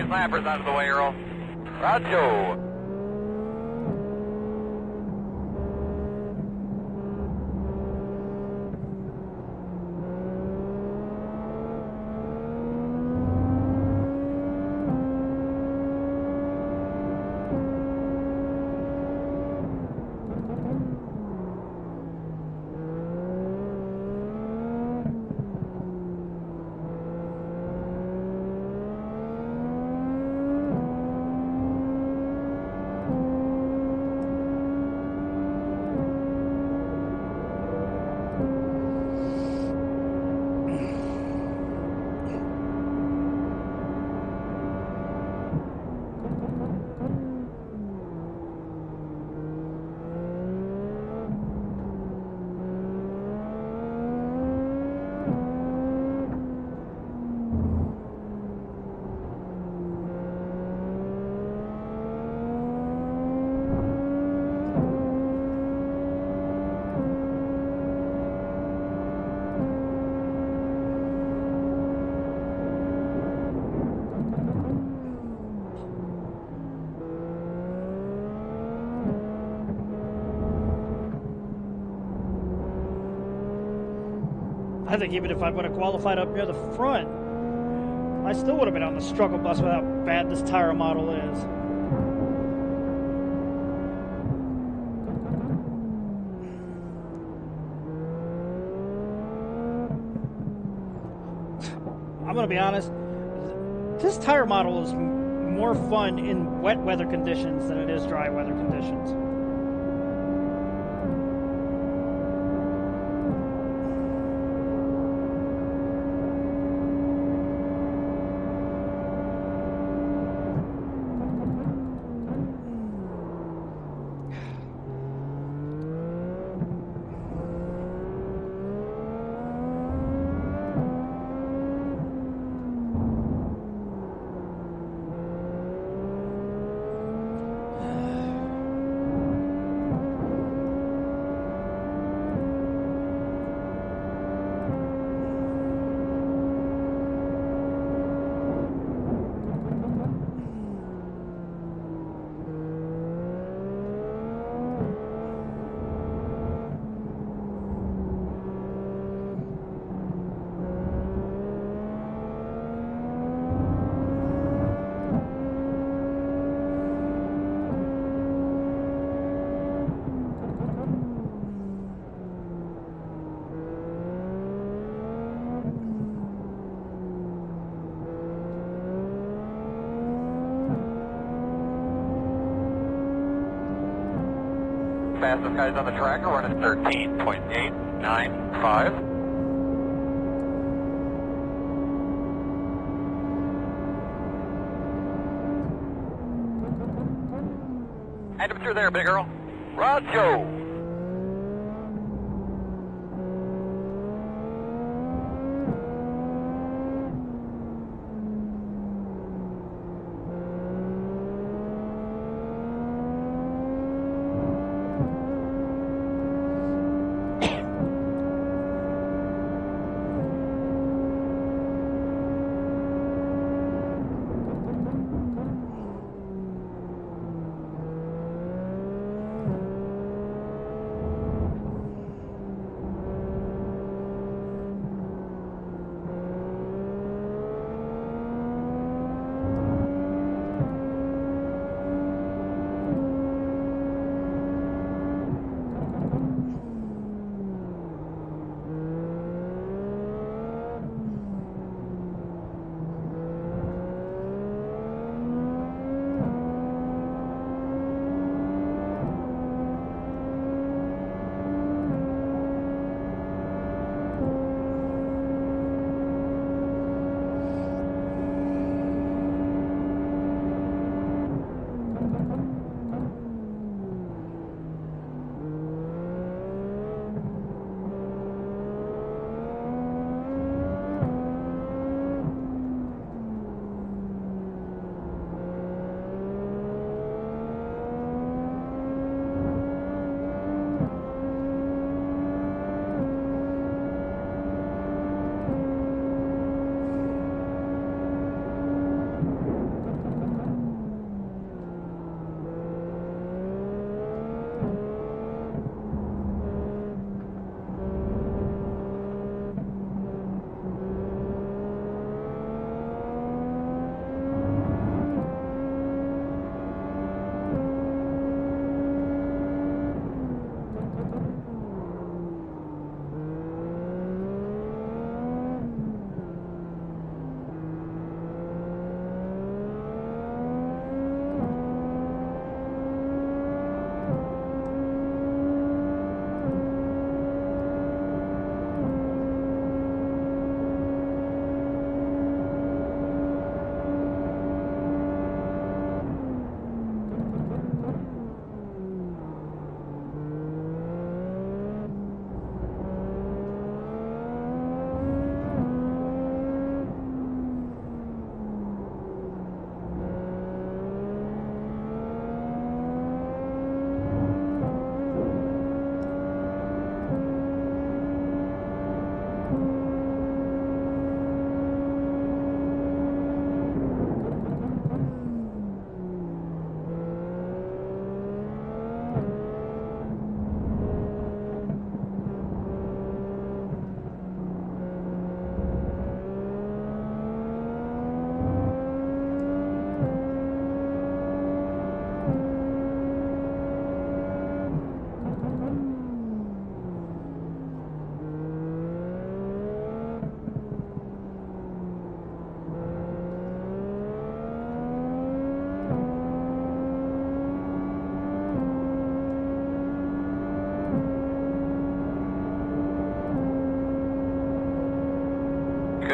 lappers out of the way, Earl. Roger. I think even if I would have qualified up near the front, I still would have been on the struggle bus with how bad this tire model is. I'm going to be honest, this tire model is more fun in wet weather conditions than it is dry weather conditions. Fastest guys on the track are running 13.895. Hand him through there, Big Earl. Roger.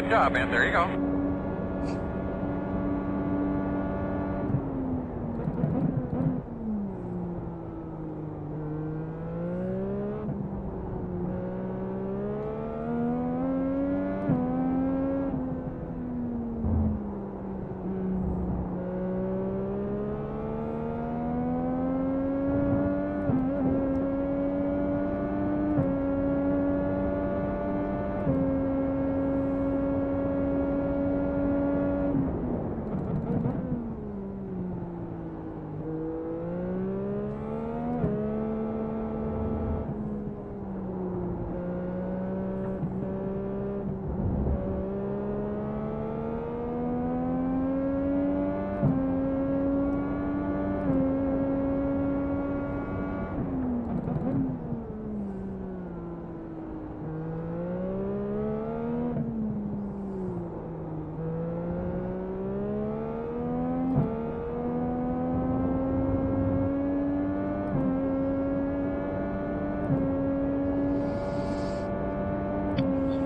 Good job, man. There you go.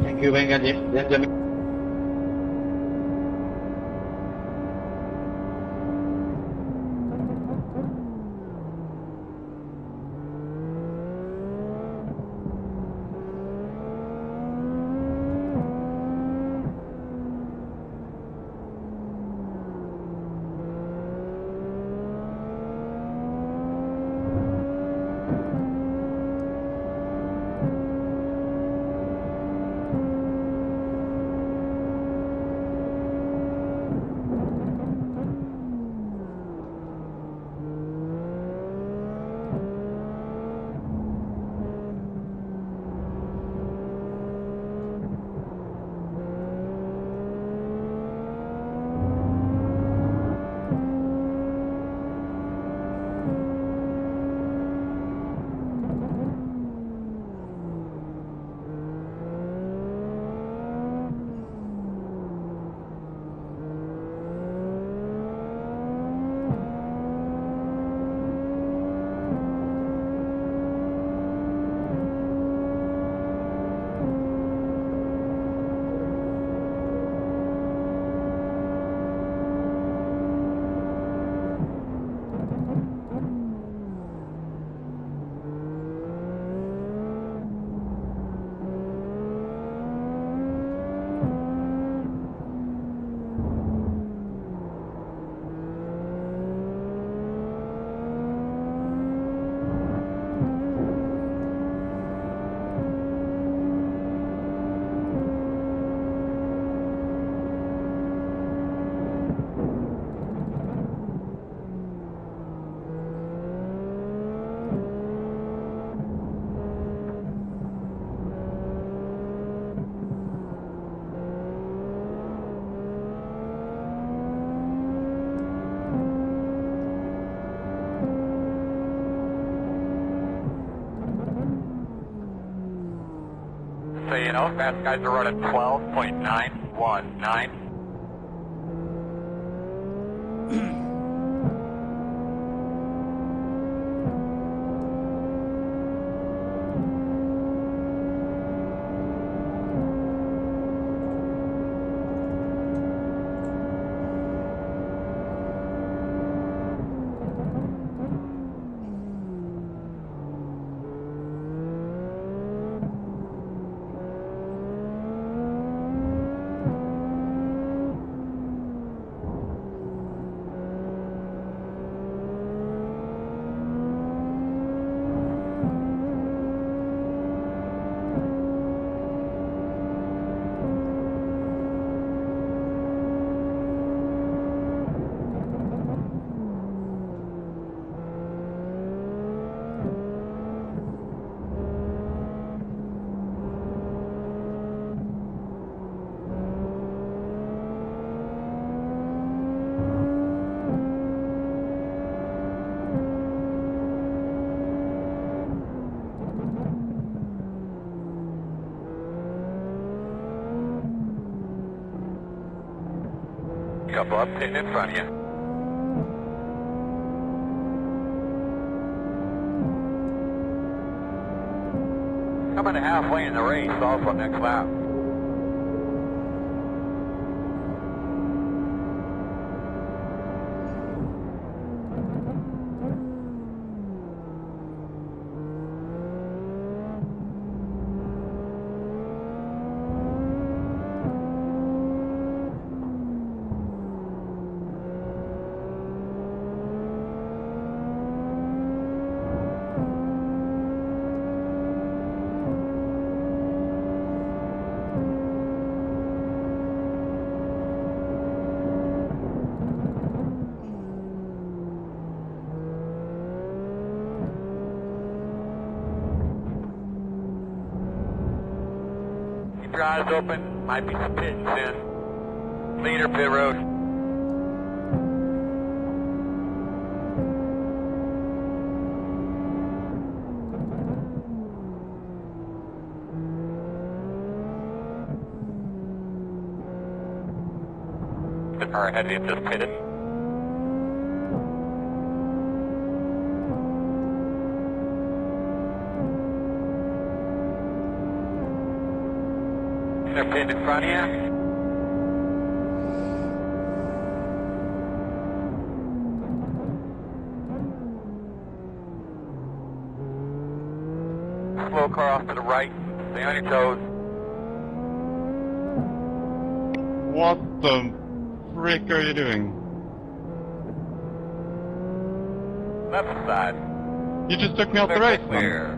Thank you, Benjamin. So you know, fast guys are running 12.919. Couple up, hitting in front of you. Coming to halfway in the race, also next lap. your eyes open. Might be some pitting soon. Leader, pit road. The car ahead of you just pitted. They're pitting in front of you. Slow car off to the right. Stay on your toes. What the frick are you doing? Left side. You just took me off the race, man. Clear.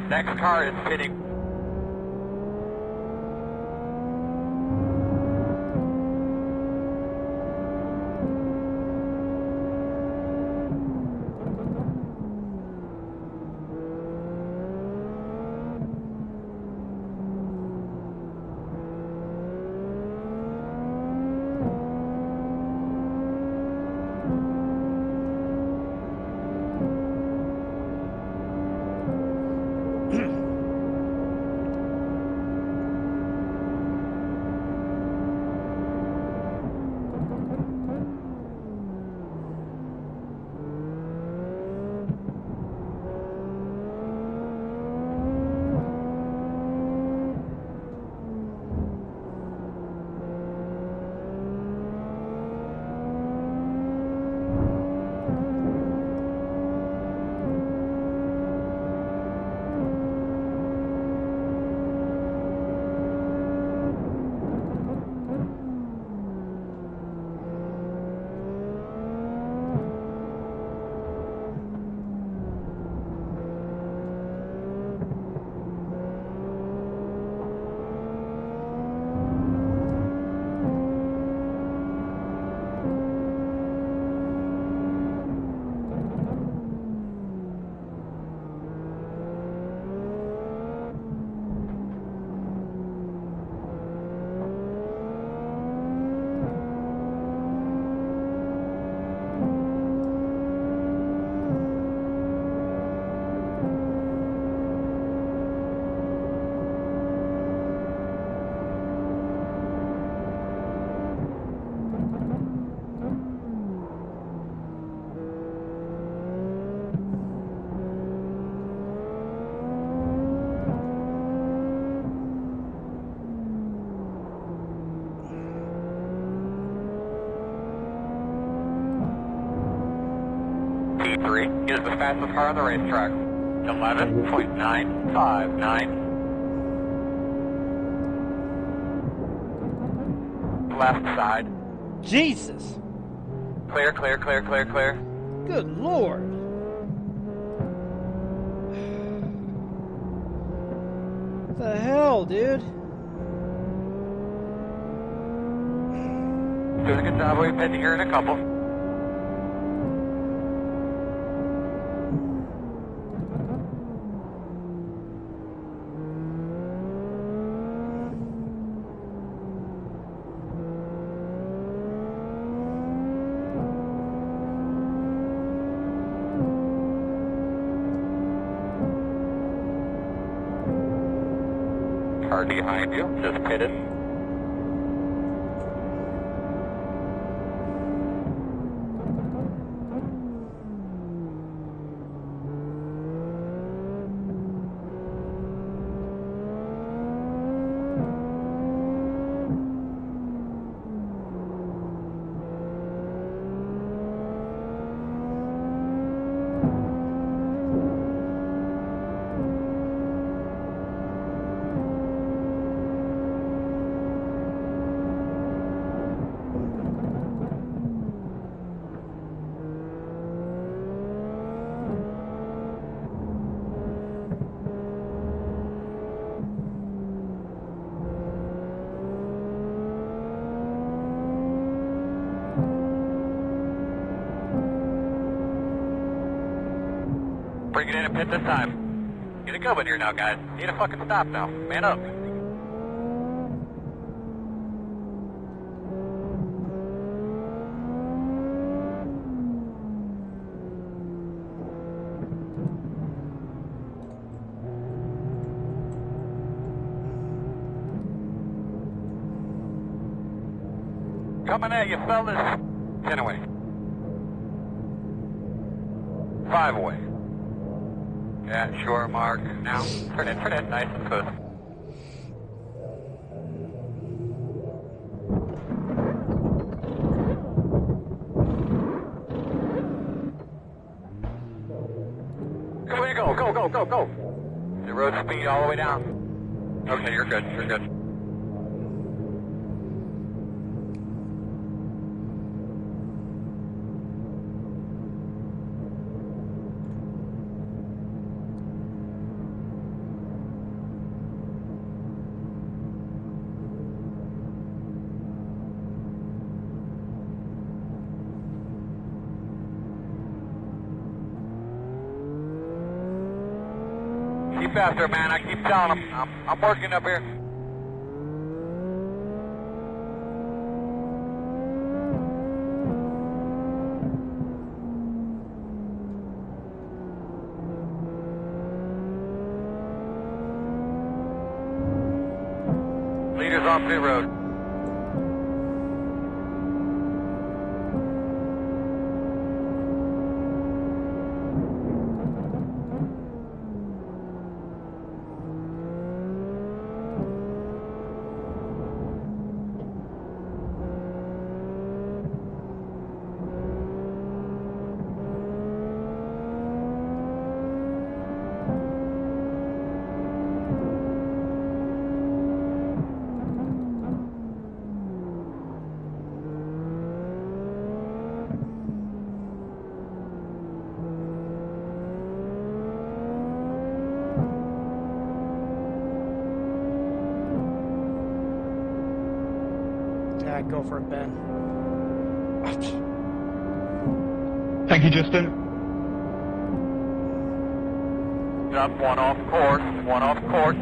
Next car is pitting. P3 is the fastest car on the racetrack. 11.959. Left side. Jesus. Clear, clear, clear, clear, clear. Good Lord. What the hell, dude? Doing a good job. We've been here in a couple. Car behind you, just pitted. Bring it in and pit this time. Get it going here now, guys. Need a fucking stop now. Man up. Coming at you, fellas. 10 away. 5 away. Yeah, short mark. Now, turn it, nice and smooth. Way to go. The road speed all the way down. Okay, you're good. Keep after, man. I keep telling them. I'm working up here. Leaders off pit road. Go for it, Ben. Thank you, Justin. Up, one off course.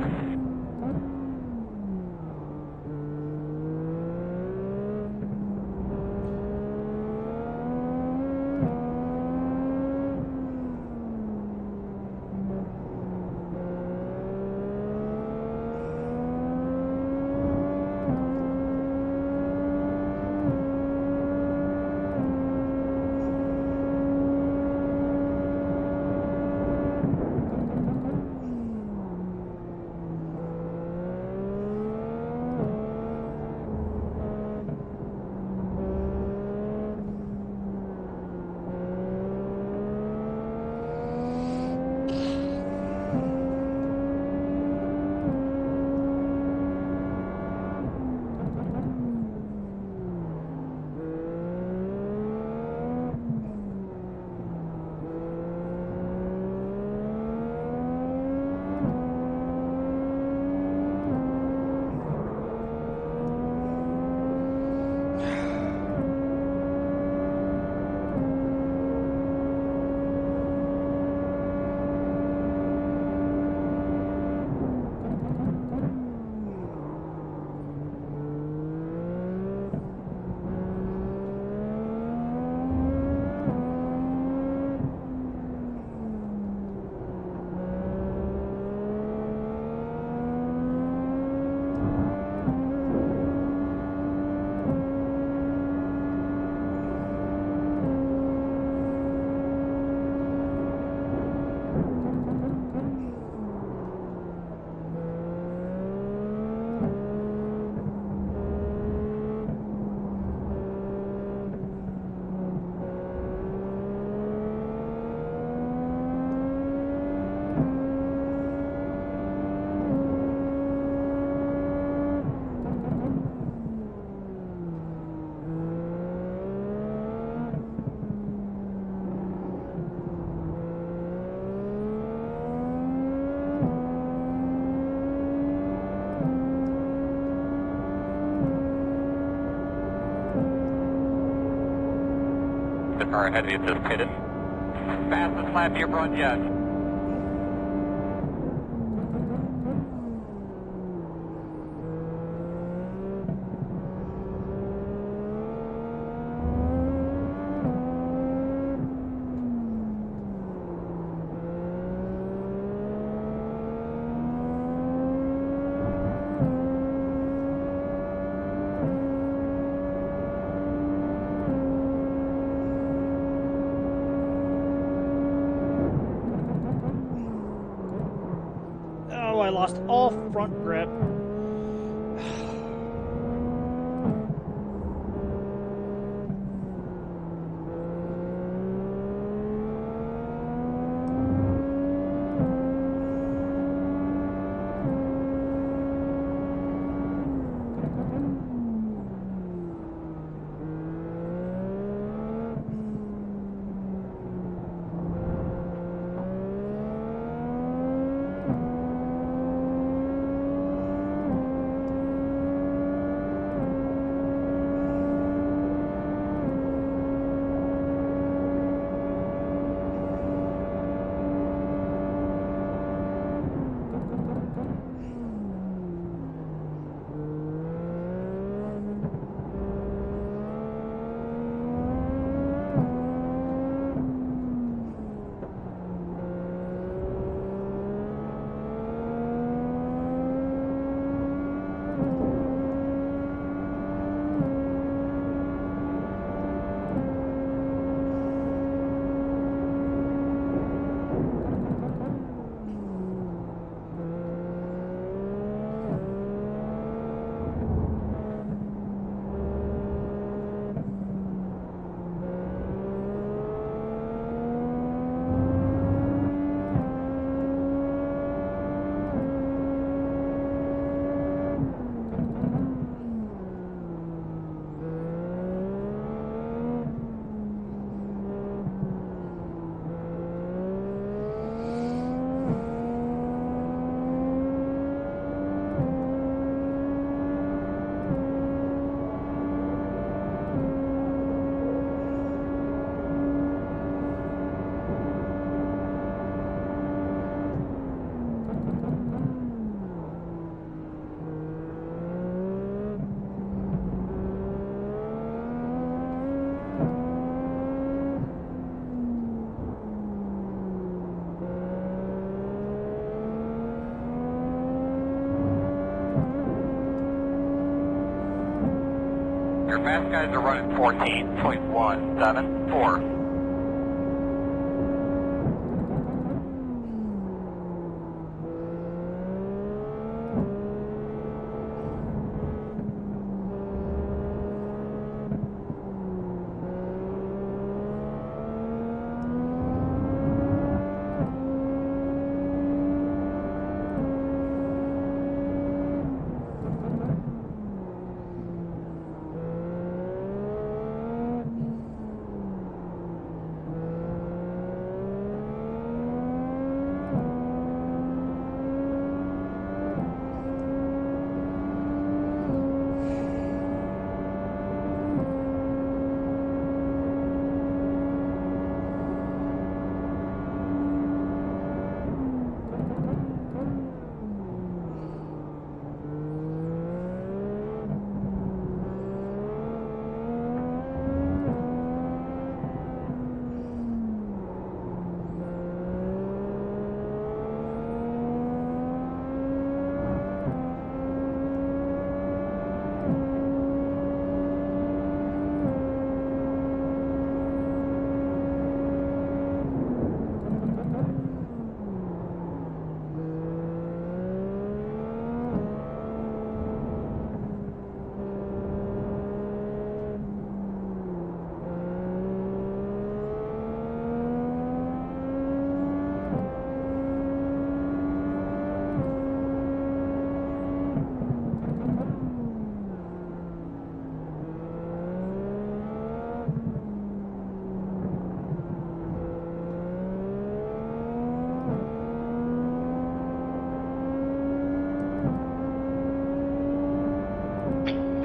The car ahead of you just pitted. Fastest lap of your run yet. lost all front grip. Your fast guys are running 14.174.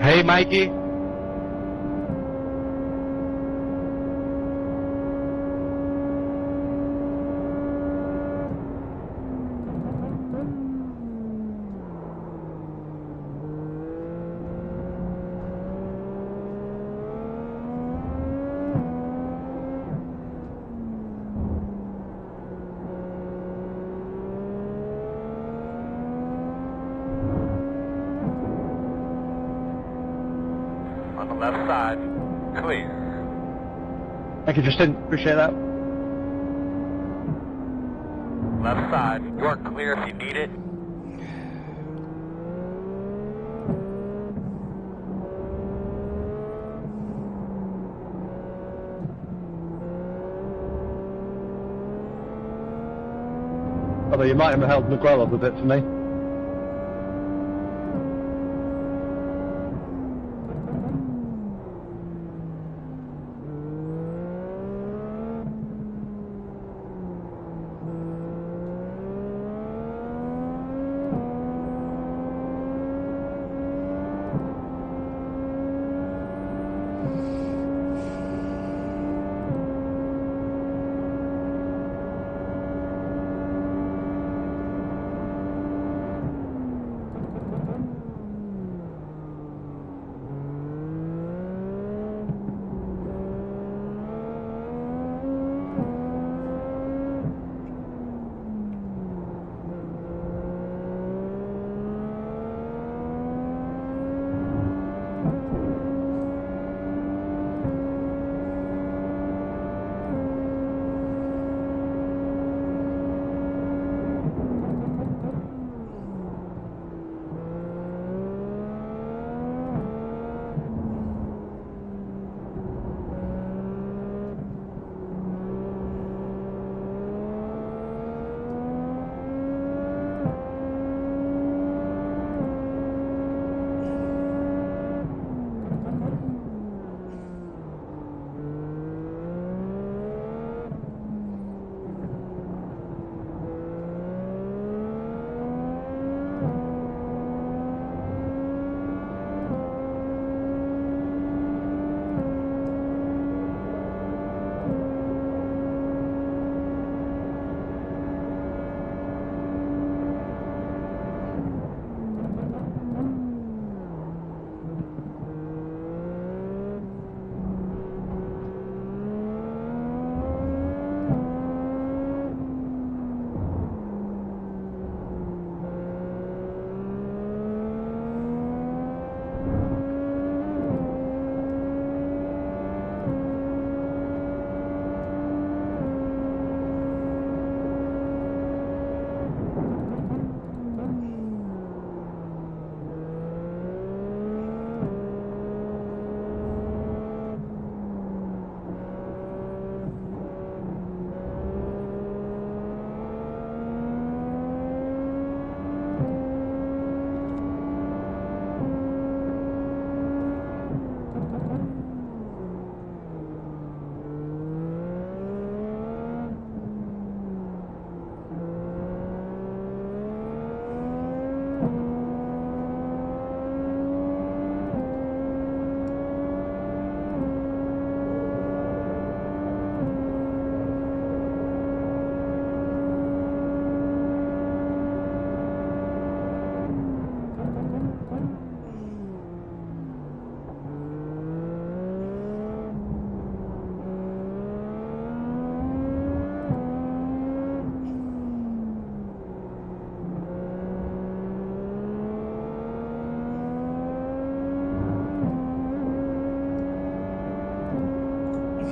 Hey, Mikey. On the left side, clear. Thank you, Justin. Appreciate that. Left side, you are clear if you need it. So you might have held Miguel up a bit for me.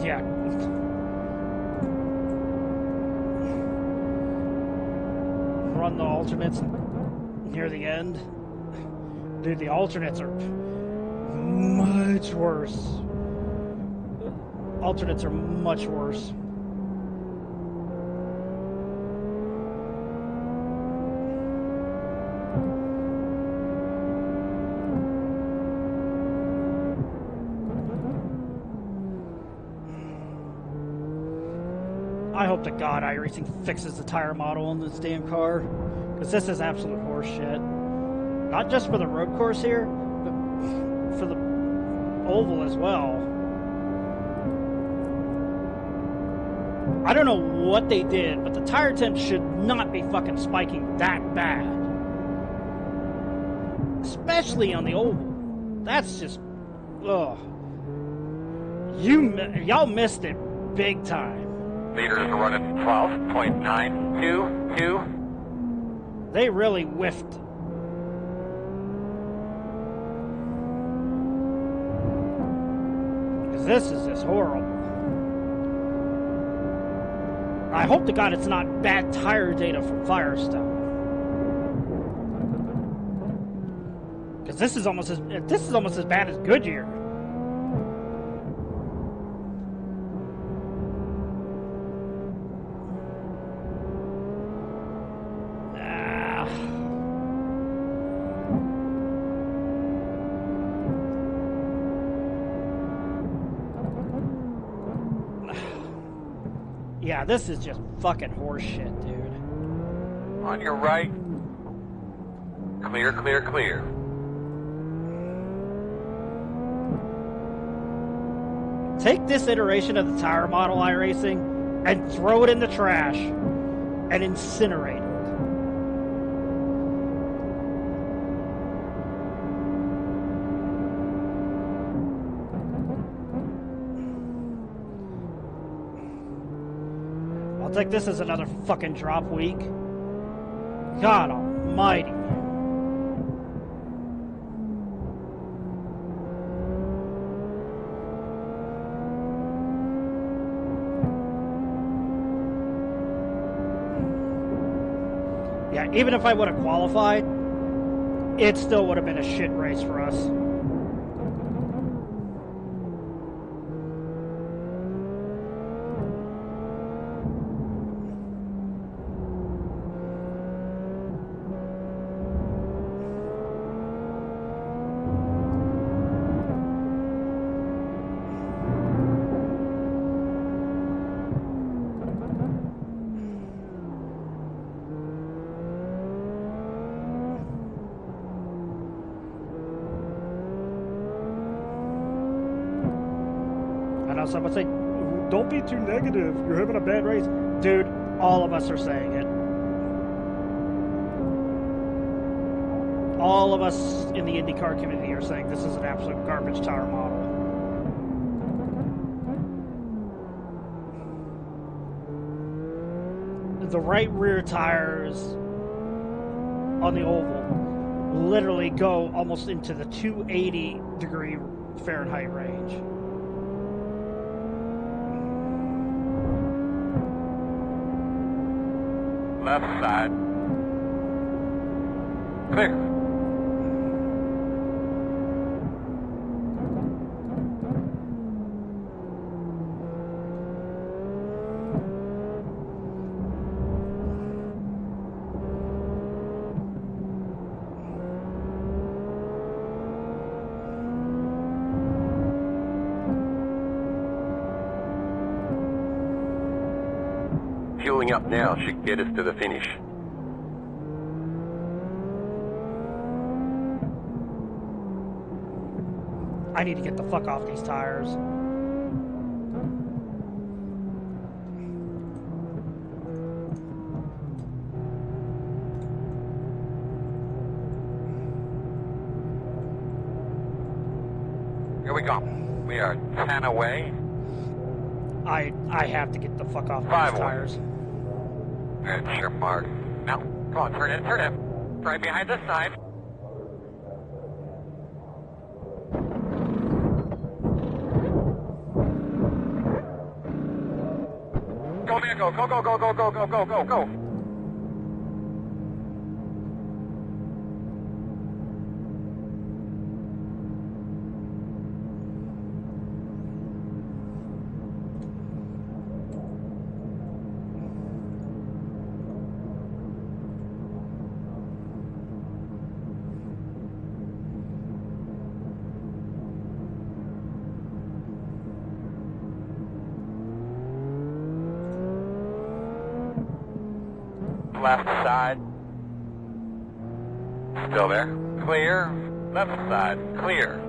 Yeah. Run the alternates near the end. Dude, the alternates are much worse. Alternates are much worse. I hope to God iRacing fixes the tire model on this damn car, because this is absolute horse shit. Not just for the road course here, but for the oval as well. I don't know what they did, but the tire temps should not be fucking spiking that bad. Especially on the oval. That's just, ugh. Y'all missed it big time. Leaders are running 12.922. They really whiffed. Because this is just horrible. I hope to God it's not bad tire data from Firestone. Because this is almost as bad as Goodyear. Yeah, this is just fucking horse shit, dude. On your right. Clear, clear, clear. Take this iteration of the tire model iRacing and throw it in the trash and incinerate it. I'll take this as another fucking drop week. God almighty. Yeah, even if I would have qualified, it still would have been a shit race for us. Someone say, don't be too negative. You're having a bad race. Dude, all of us are saying it. All of us in the IndyCar community are saying this is an absolute garbage tire model. The right rear tires on the oval literally go almost into the 280 degree Fahrenheit range. Left side. Clear. Fueling up now should get us to the finish. I need to get the fuck off these tires. Here we go. We are 10 away. I have to get the fuck off 5 these away. tires. That's your mark. Now, come on, turn in, turn in. Right behind this side. Go, man, go, go, go, go, go, go, go, go, go, go. Left side. Still there. Clear. Left side. Clear.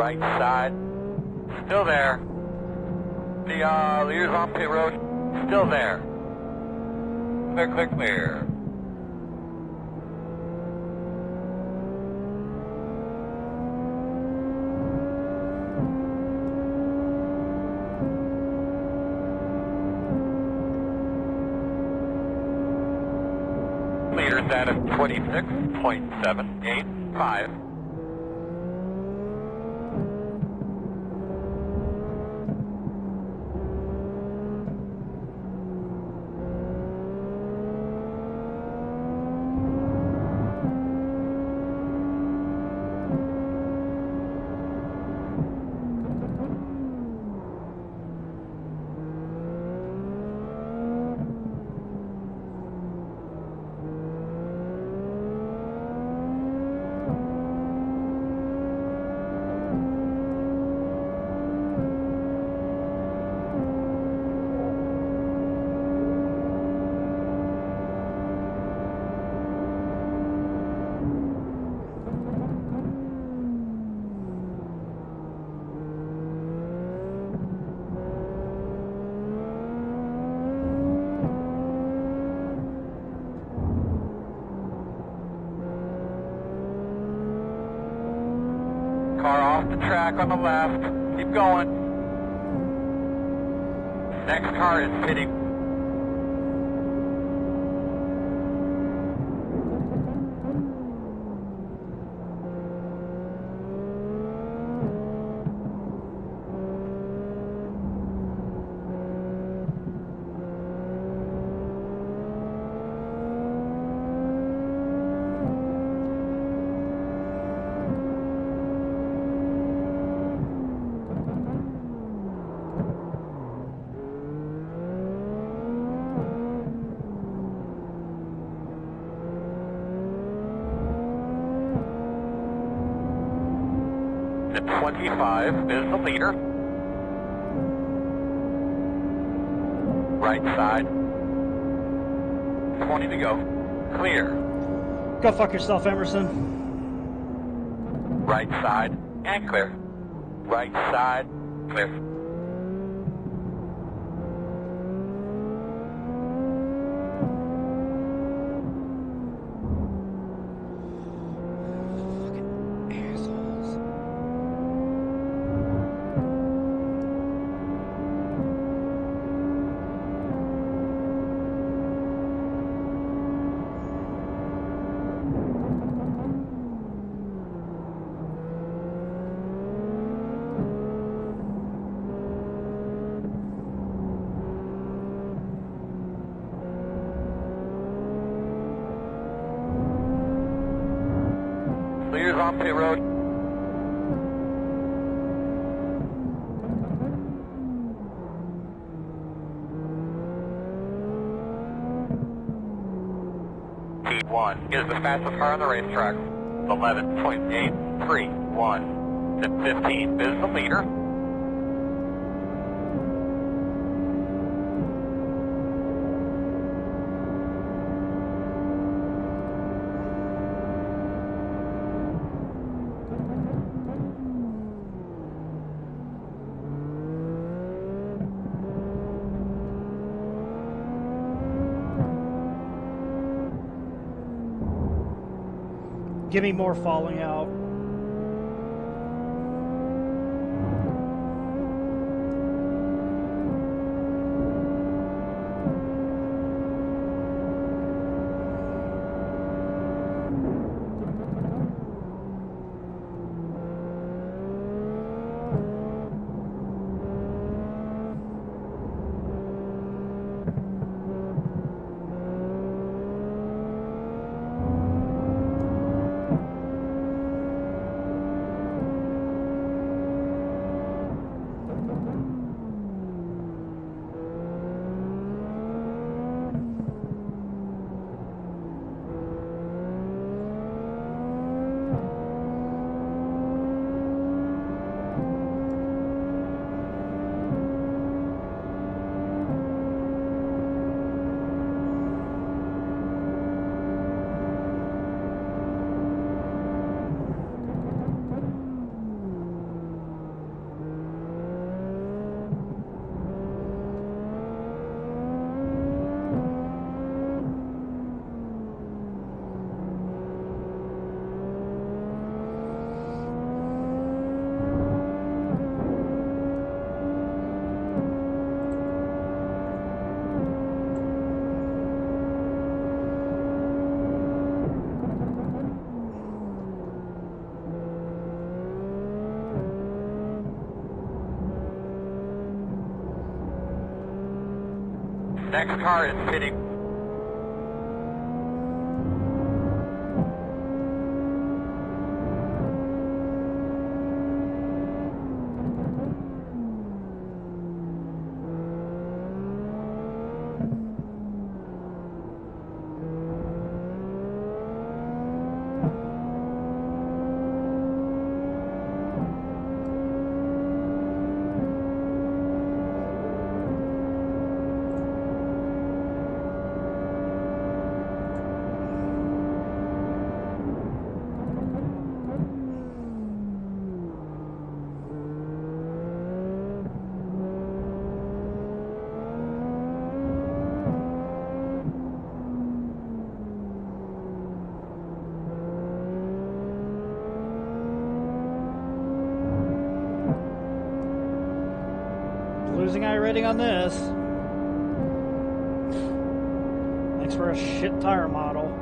Right side. Still there. The leaders on pit road. Still there. Clear, clear, clear. Leaders at a 26.785. Car off the track on the left. Keep going. Next car is pitting. At 25 is the leader. Right side. 20 to go. Clear. Go fuck yourself, Emerson. Right side and clear. Right side, clear. Leaders on pit road. T1 is the fastest car on the racetrack. 11.831. The 15 is the leader. Give me more falling out. Next car is pitting. Losing iRating on this. Thanks for a shit tire model.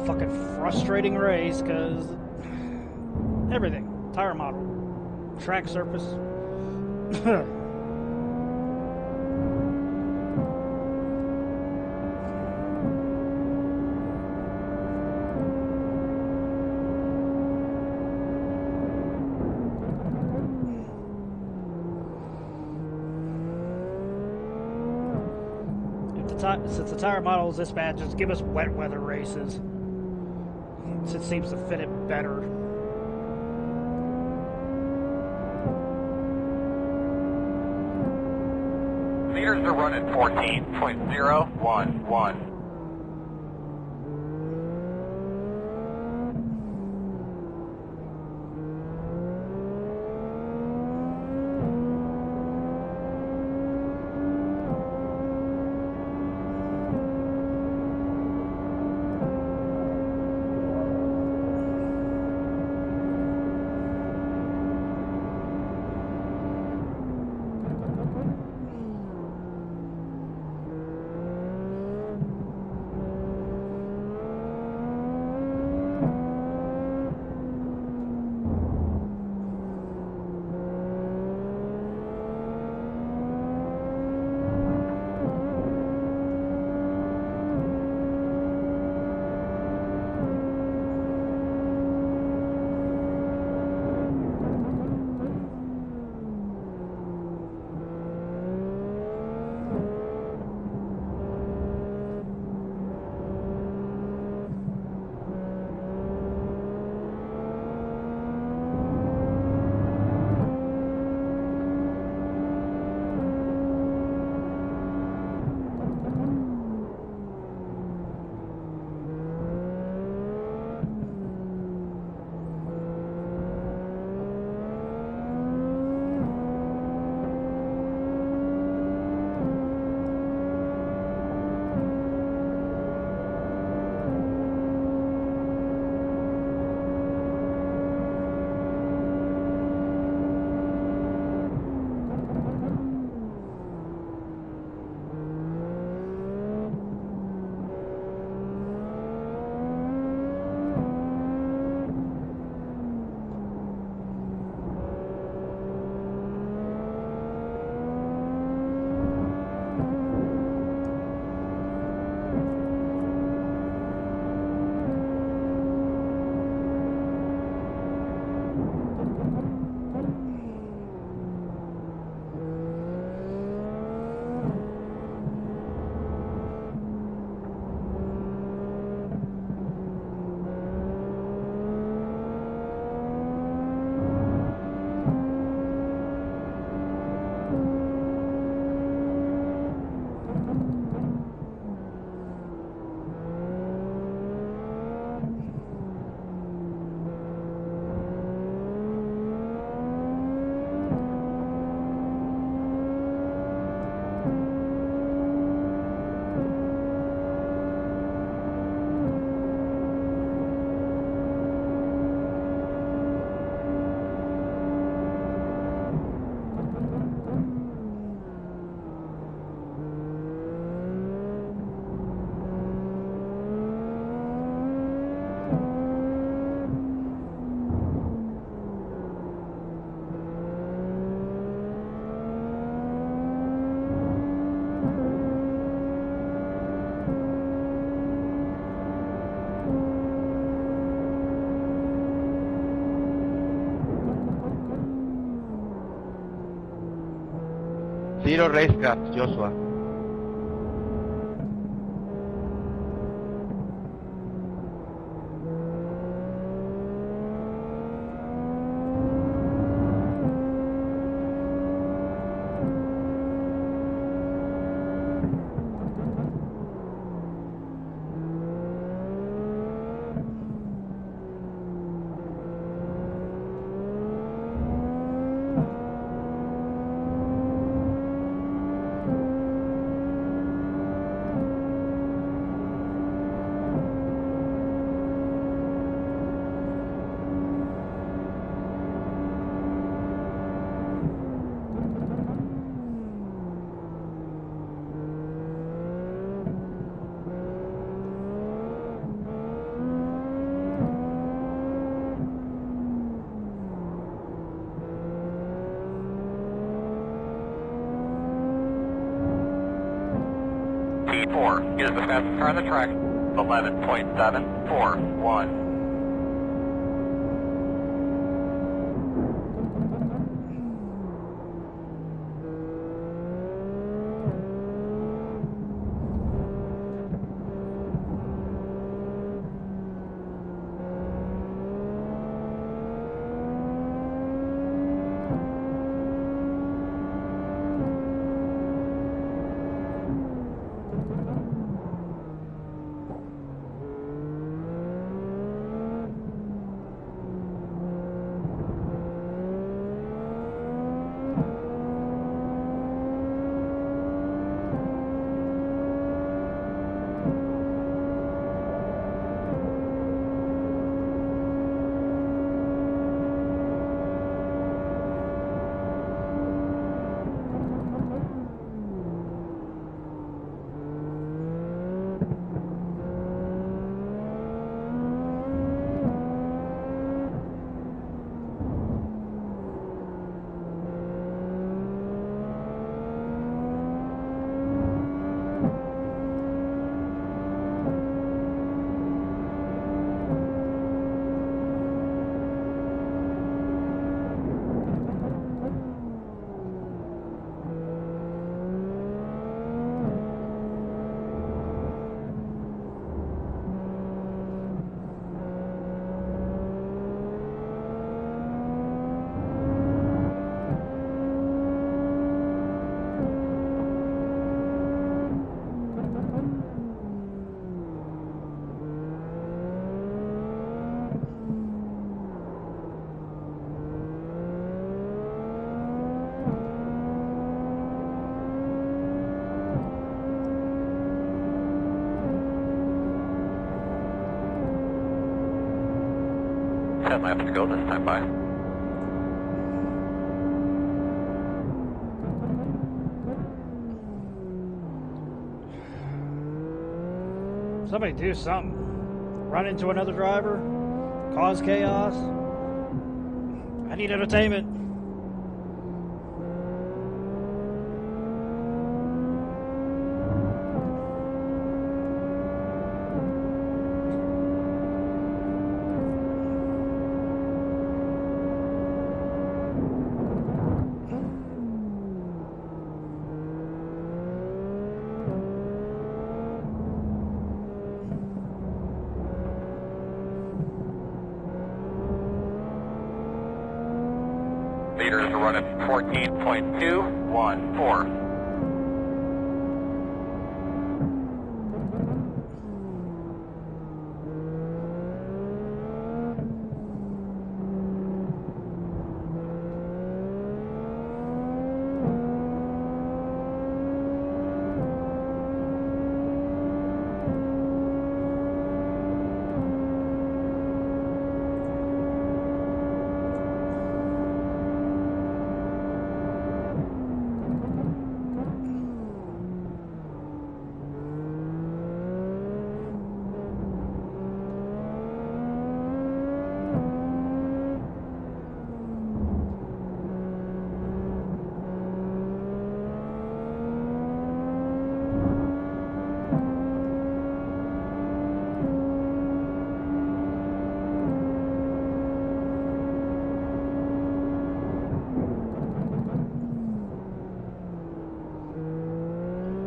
Fucking frustrating race because everything, tire model, track surface. Since the tire model is this bad, just give us wet weather races. It seems to fit it better. Meters are running 14.011. Zero racecraft, Joshua. T4 is the fastest car on the track. 11.741. Ten laps to go this time by. Somebody do something. Run into another driver. Cause chaos. I need entertainment. Leaders are running 14.214.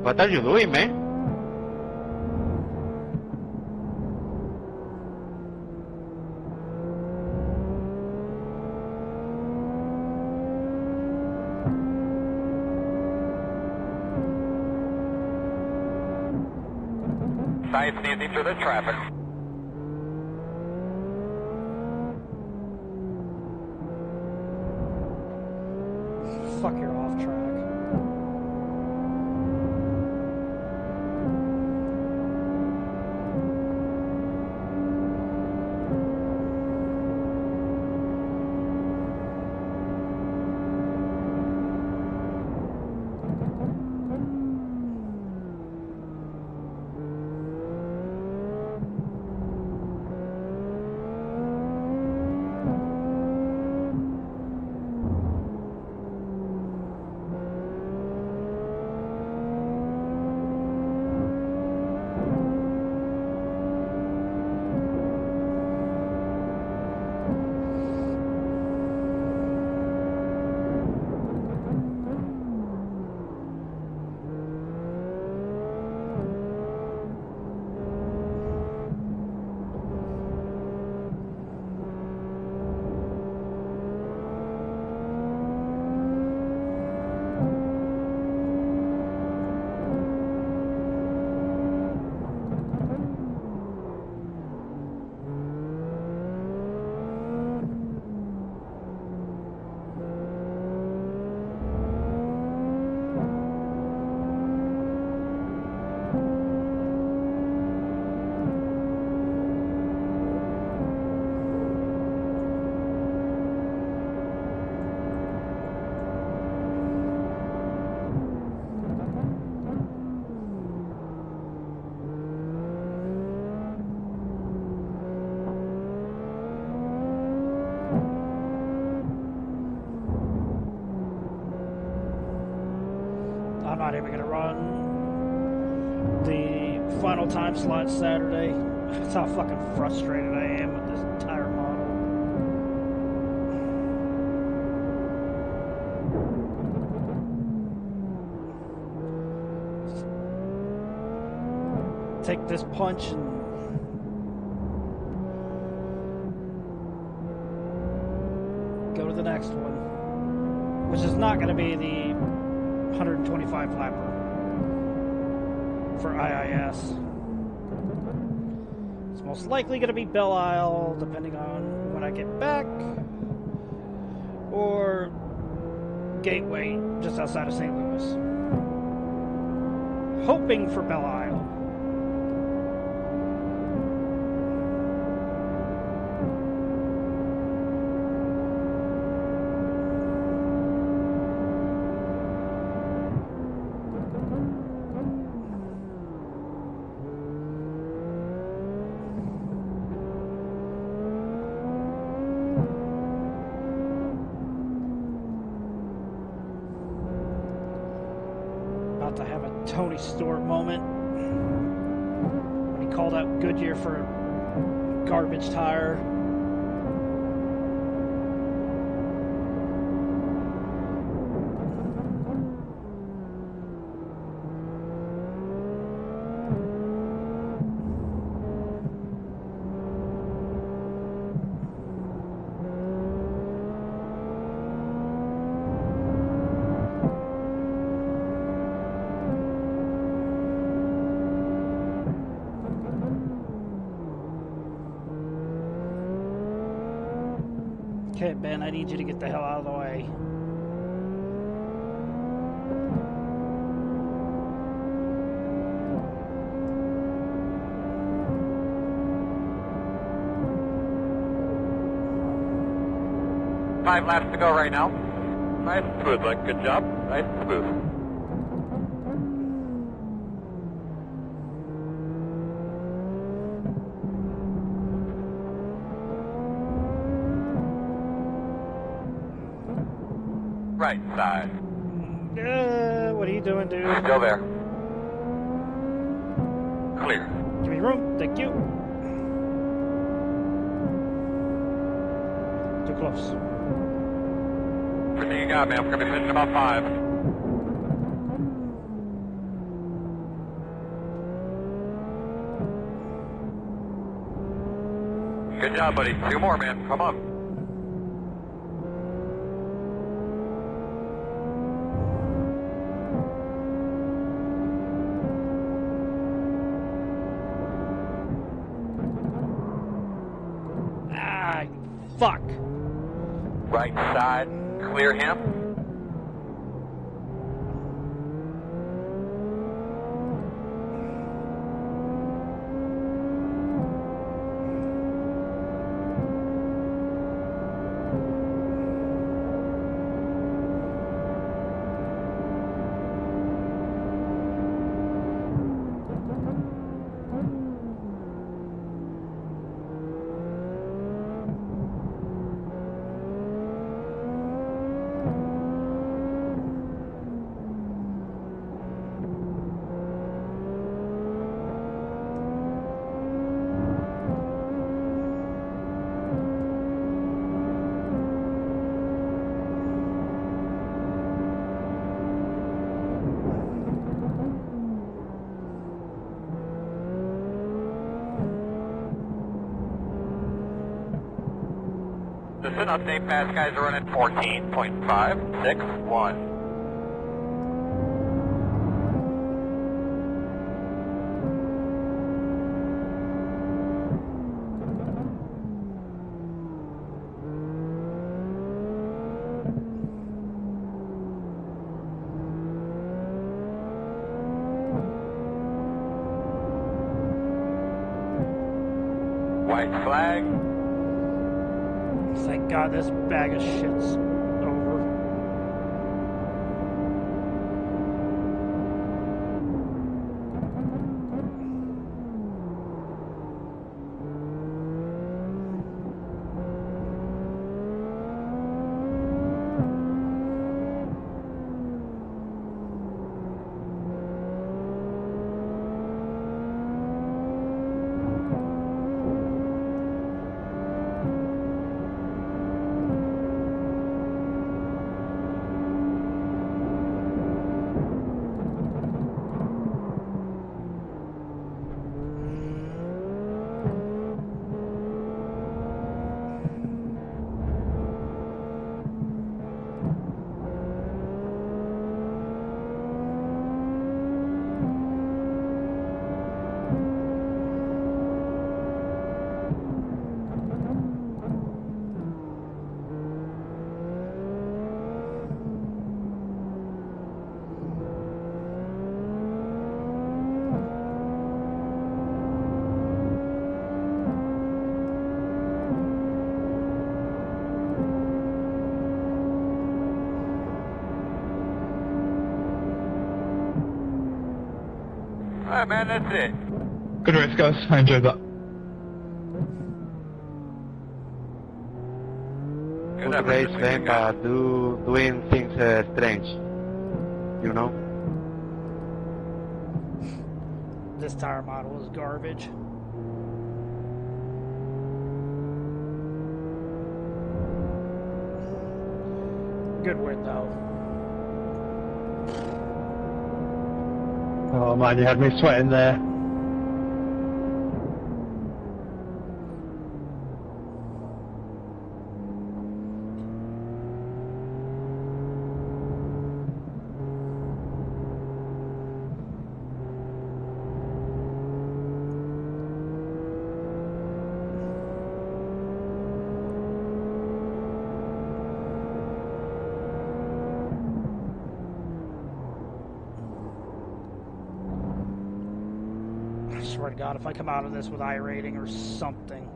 What are you doing, man? Nice and easy through the traffic. Fuck, you're off track. I'm not even going to run the final time slot Saturday. That's how fucking frustrated I am with this entire model. Take this punch and go to the next one, which is not going to be the 125 lapper for IIS. It's most likely going to be Belle Isle, depending on when I get back, or Gateway, just outside of St. Louis. Hoping for Belle Isle. To have a Tony Stewart moment when he called out Goodyear for a garbage tire. Okay, Ben, I need you to get the hell out of the way. Five laps to go right now. Nice and smooth, Mike. Good job. Nice and smooth. Right side. What are you doing, dude? Still there. Clear. Give me room. Thank you. Too close. Everything you got, man. We're going to be finishing about 5. Good job, buddy. 2 more, man. Come on. Ah, fuck. Right side, clear him. Just an update, fast guys are running 14.561. White flag. Thank God this bag of shit's over. Alright, man, that's it. Good race, guys. I enjoyed that. Good Good effort, race, Mr. man, Kinga. but doing things strange. You know? This tire model is garbage. Good win, though. Oh man, you had me sweating there. I swear to God, if I come out of this with iRating or something,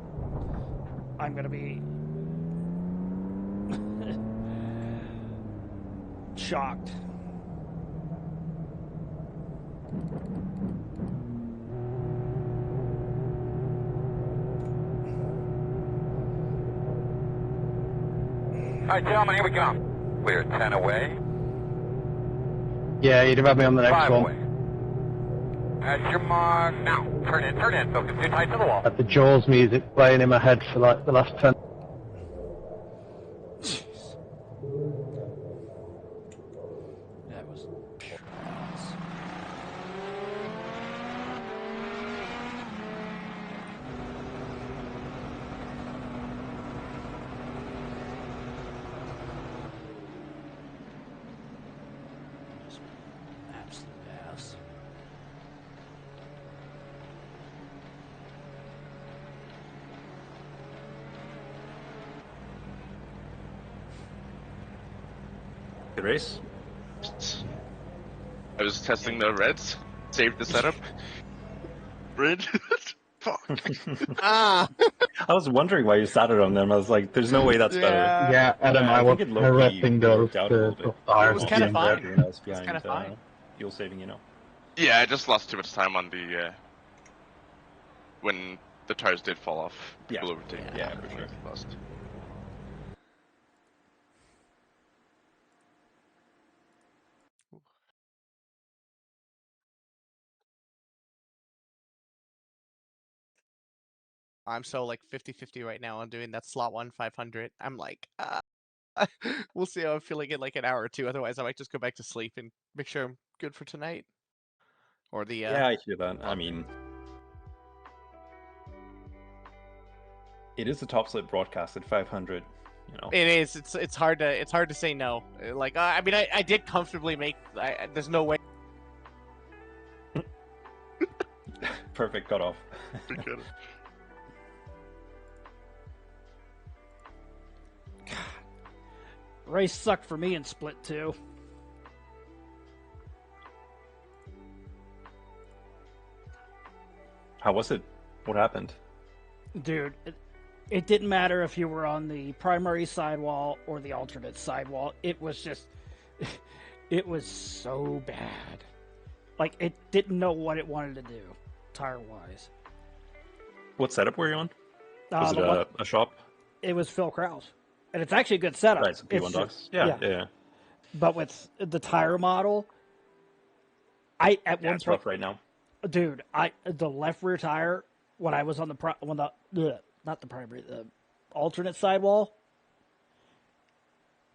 I'm gonna be shocked. Alright, gentlemen, here we go. We're 10 away, Yeah, you'd have had me on the next 5 one. away. That's your mark. Now, turn in, focus too tight to the wall. Had the Jaws music playing in my head for like the last 10. That was. the race? I was testing the reds. Saved the setup. Bridge. Fuck. Ah! I was wondering why you started on them. I was like, there's no way that's better. Yeah, Adam, I was think it low-key harassing those worked out a little bit. tires. It was kind of fine. Everyone else It was behind kind of fine. fuel saving, you know. Yeah, I just lost too much time on the when the tires did fall off. Yeah. People overtaking. Yeah, for sure. Lost. I'm so like 50-50 right now on doing that slot 1 500. I'm like, we'll see how I'm feeling in like an hour or two. Otherwise, I might just go back to sleep and make sure I'm good for tonight. Or the Yeah, I hear that. I mean, it is a top slip broadcast at 500. You know, it is. It's hard to say no. Like I mean, I did comfortably make. There's no way. perfect cutoff. Race sucked for me in split 2. How was it? What happened? Dude, it didn't matter if you were on the primary sidewall or the alternate sidewall. It was just, it was so bad. Like, it didn't know what it wanted to do, tire-wise. What setup were you on? Was it a shop? It was Phil Krause. And it's actually a good setup. Right, so P1 docs. Yeah. But with the tire model, one it's point, rough right now. dude, the left rear tire when I was on not the primary, the alternate sidewall.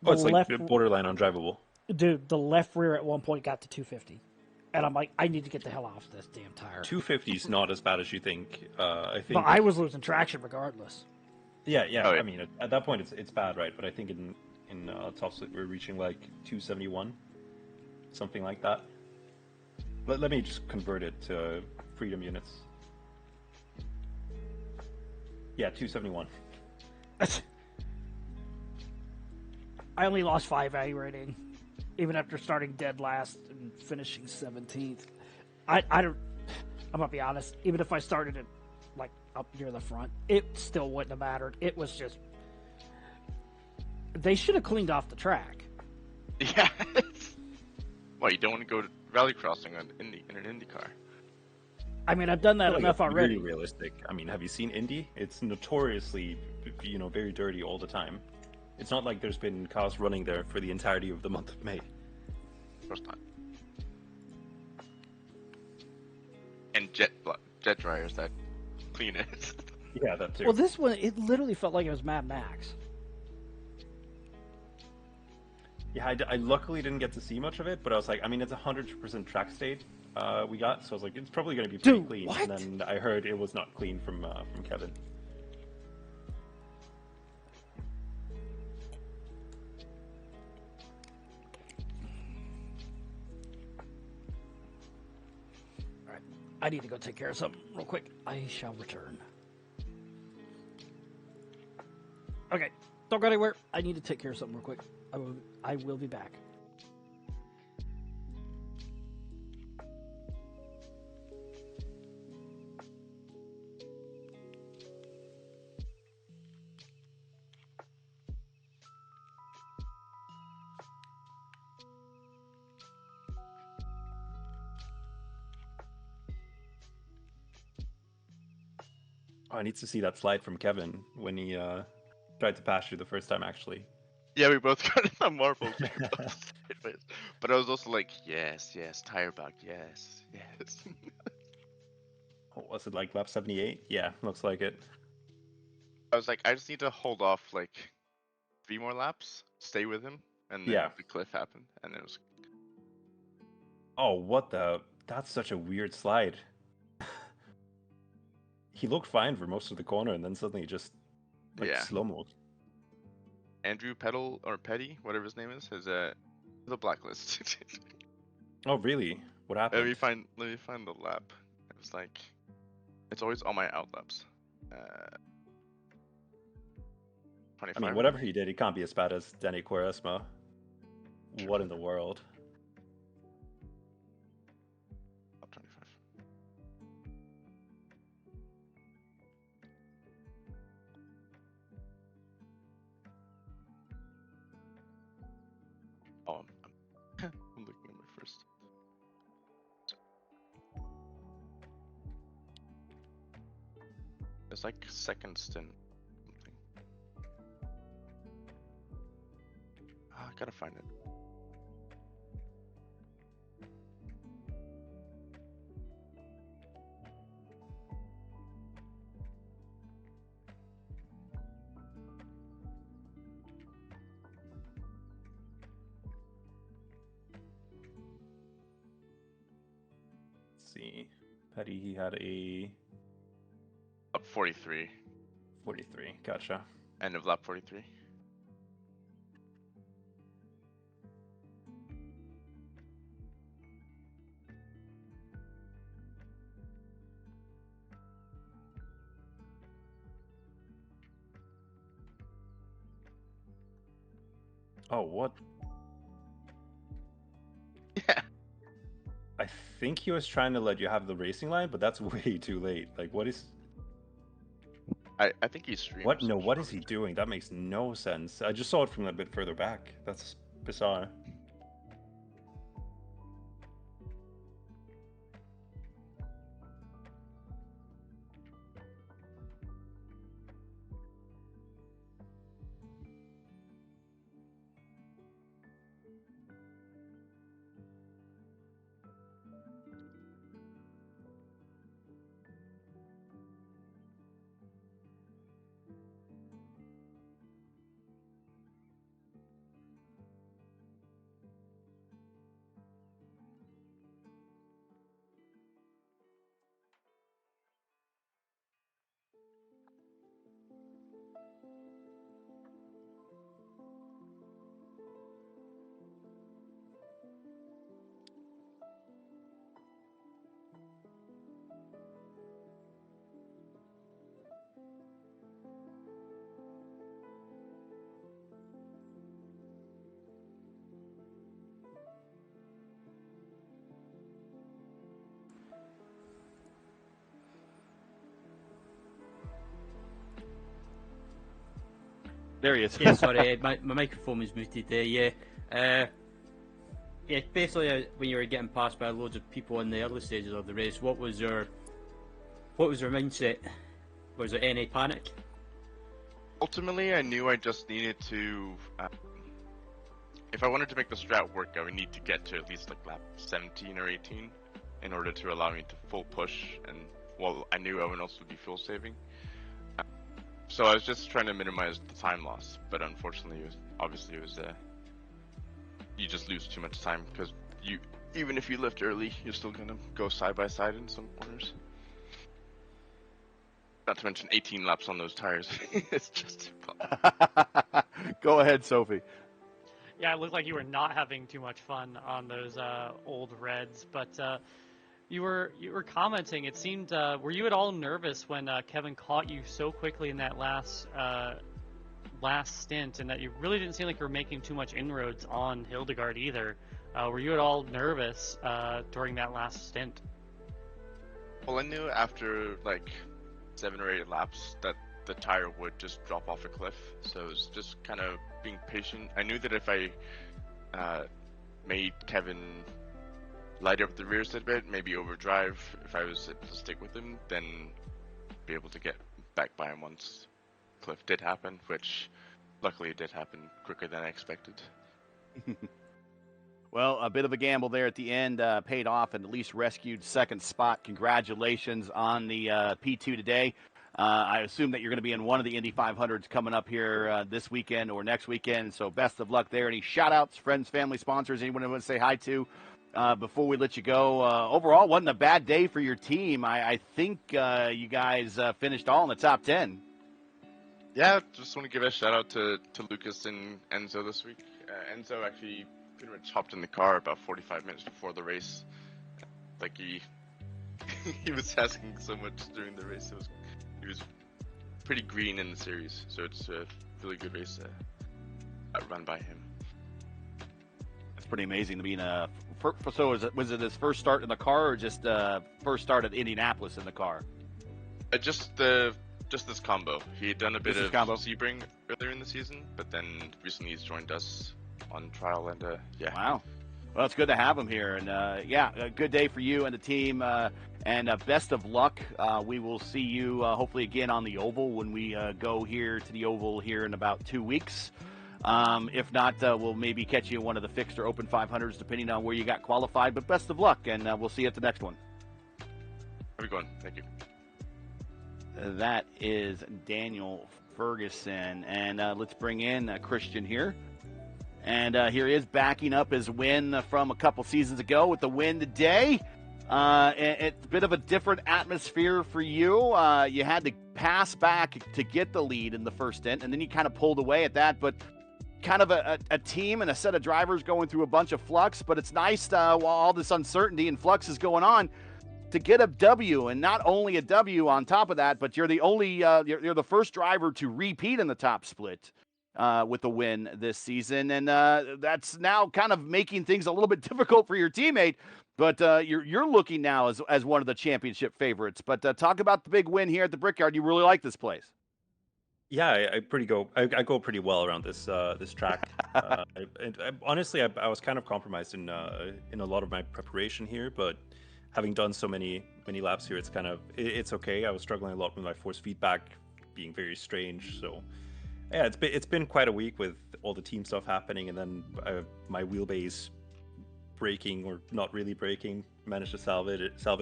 Oh, it's like borderline undrivable. Dude, the left rear at one point got to 250, and I'm like, I need to get the hell off this damn tire. 250 is not as bad as you think. I think. But I was losing traction regardless. Yeah. Oh, yeah. I mean, at that point, it's bad, right? But I think in top split we're reaching like 271, something like that. Let me just convert it to freedom units. Yeah, 271. I only lost 5 value rating, even after starting dead last and finishing 17th. I don't. I'm gonna be honest. Even if I started it like up near the front, it still wouldn't have mattered. It was just they should have cleaned off the track. Yeah. Well, you don't want to go to rally crossing in an IndyCar. I mean, I've done that enough already. Really realistic. I mean, have you seen Indy? It's notoriously, very dirty all the time. It's not like there's been cars running there for the entirety of the month of May. Of course not. And jet dryers that clean it. Yeah, that too. Well, this one, it literally felt like it was Mad Max. Yeah, I luckily didn't get to see much of it, but I was like, I mean, it's 100% track state we got, so I was like, it's probably going to be pretty clean. What? And then I heard it was not clean from Kevin. All right, I need to go take care of something real quick. I shall return. Okay, don't go anywhere. I need to take care of something real quick. I will be back. Oh, I need to see that slide from Kevin when he tried to pass you the first time, actually. Yeah, we both got in a marble. But I was also like, yes, tire bug, yes. What was it, like lap 78? Yeah, looks like it. I was like, I just need to hold off like 3 more laps, stay with him, and then the cliff happened, and it was. Oh, what the? That's such a weird slide. He looked fine for most of the corner, and then suddenly just slow-mo. Andrew Petty, whatever his name is, has the blacklist. Oh, really? What happened? Let me find the lap. It was like, it's always on my out laps. 25. I mean, whatever he did, he can't be as bad as Danny Quaresma. What in the world? Top 25. Oh, I'm looking at my first. It's like second stint. Something. I gotta find it. Let's see. Petty, he had a Lap 43. 43. Gotcha. End of lap 43. Oh, what? Yeah. I think he was trying to let you have the racing line, but that's way too late. Like, what is... I think he streamed. What? No, what is he doing? That makes no sense. I just saw it from a bit further back. That's bizarre. There he is. Yeah, sorry, my microphone was muted there. Yeah, yeah. Basically, when you were getting passed by loads of people in the early stages of the race, what was your mindset? Was there any panic? Ultimately, I knew I just needed to. If I wanted to make the strat work, I would need to get to at least like lap 17 or 18 in order to allow me to full push. And well, I knew everyone else would be fuel saving. So I was just trying to minimize the time loss, but unfortunately, it was you just lose too much time because even if you lift early, you're still gonna go side by side in some corners. Not to mention 18 laps on those tires. It's just Go ahead, Sophie. Yeah, it looked like you were not having too much fun on those old reds, but you were commenting. It seemed were you at all nervous when Kevin caught you so quickly in that last stint, and that you really didn't seem like you were making too much inroads on Hildegard either? Were you at all nervous during that last stint? well, I knew after like 7 or 8 laps that the tire would just drop off a cliff, so it was just kind of being patient. I knew that if I made Kevin light up the rears a bit, maybe overdrive, if I was able to stick with him, then be able to get back by him once cliff did happen, which luckily it did happen quicker than I expected. Well, a bit of a gamble there at the end paid off and at least rescued second spot. Congratulations on the P2 today. I assume that you're going to be in one of the Indy 500s coming up here this weekend or next weekend. So best of luck there. Any shout-outs, friends, family, sponsors, anyone you want to say hi to before we let you go? Overall, wasn't a bad day for your team. I think you guys finished all in the top 10. Yeah, just want to give a shout-out to Lucas and Enzo this week. Enzo actually pretty much hopped in the car about 45 minutes before the race. Like he was asking so much during the race. He was pretty green in the series, so it's a really good race run by him. That's pretty amazing to be in a. So was it his first start in the car, or just first start at Indianapolis in the car? Just this combo. He had done a bit Just of this combo? Sebring earlier in the season, but then recently he's joined us on trial, and yeah. Wow. Well, it's good to have him here, and yeah, a good day for you and the team, and best of luck. We will see you hopefully again on the Oval when we go here to the Oval here in about 2 weeks. If not, we'll maybe catch you in one of the fixed or open 500s, depending on where you got qualified. But best of luck, and we'll see you at the next one. Have a good one. Thank you. That is Daniel Ferguson, and let's bring in Christian here. And here he is backing up his win from a couple seasons ago with the win today. It's a bit of a different atmosphere for you. You had to pass back to get the lead in the first stint, and then you kind of pulled away at that. But kind of a team and a set of drivers going through a bunch of flux. But it's nice while all this uncertainty and flux is going on to get a W, and not only a W on top of that, but you're the only you're the first driver to repeat in the top split. With the win this season, and that's now kind of making things a little bit difficult for your teammate. But you're looking now as one of the championship favorites. But talk about the big win here at the Brickyard. You really like this place. Yeah, I go pretty well around this this track. Honestly, I was kind of compromised in a lot of my preparation here, but having done so many laps here, it's okay. I was struggling a lot with my force feedback being very strange, so. Yeah, it's been quite a week with all the team stuff happening, and then my wheelbase breaking or not really breaking, managed to salvage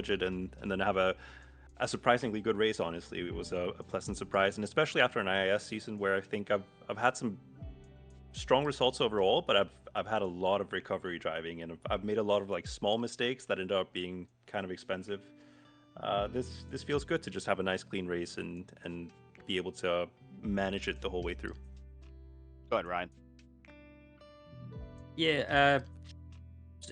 it, and then have a surprisingly good race. Honestly, it was a pleasant surprise, and especially after an IIS season where I think I've had some strong results overall, but I've had a lot of recovery driving, and I've made a lot of like small mistakes that ended up being kind of expensive. This feels good to just have a nice clean race and be able to manage it the whole way through. Go ahead, Ryan. Yeah,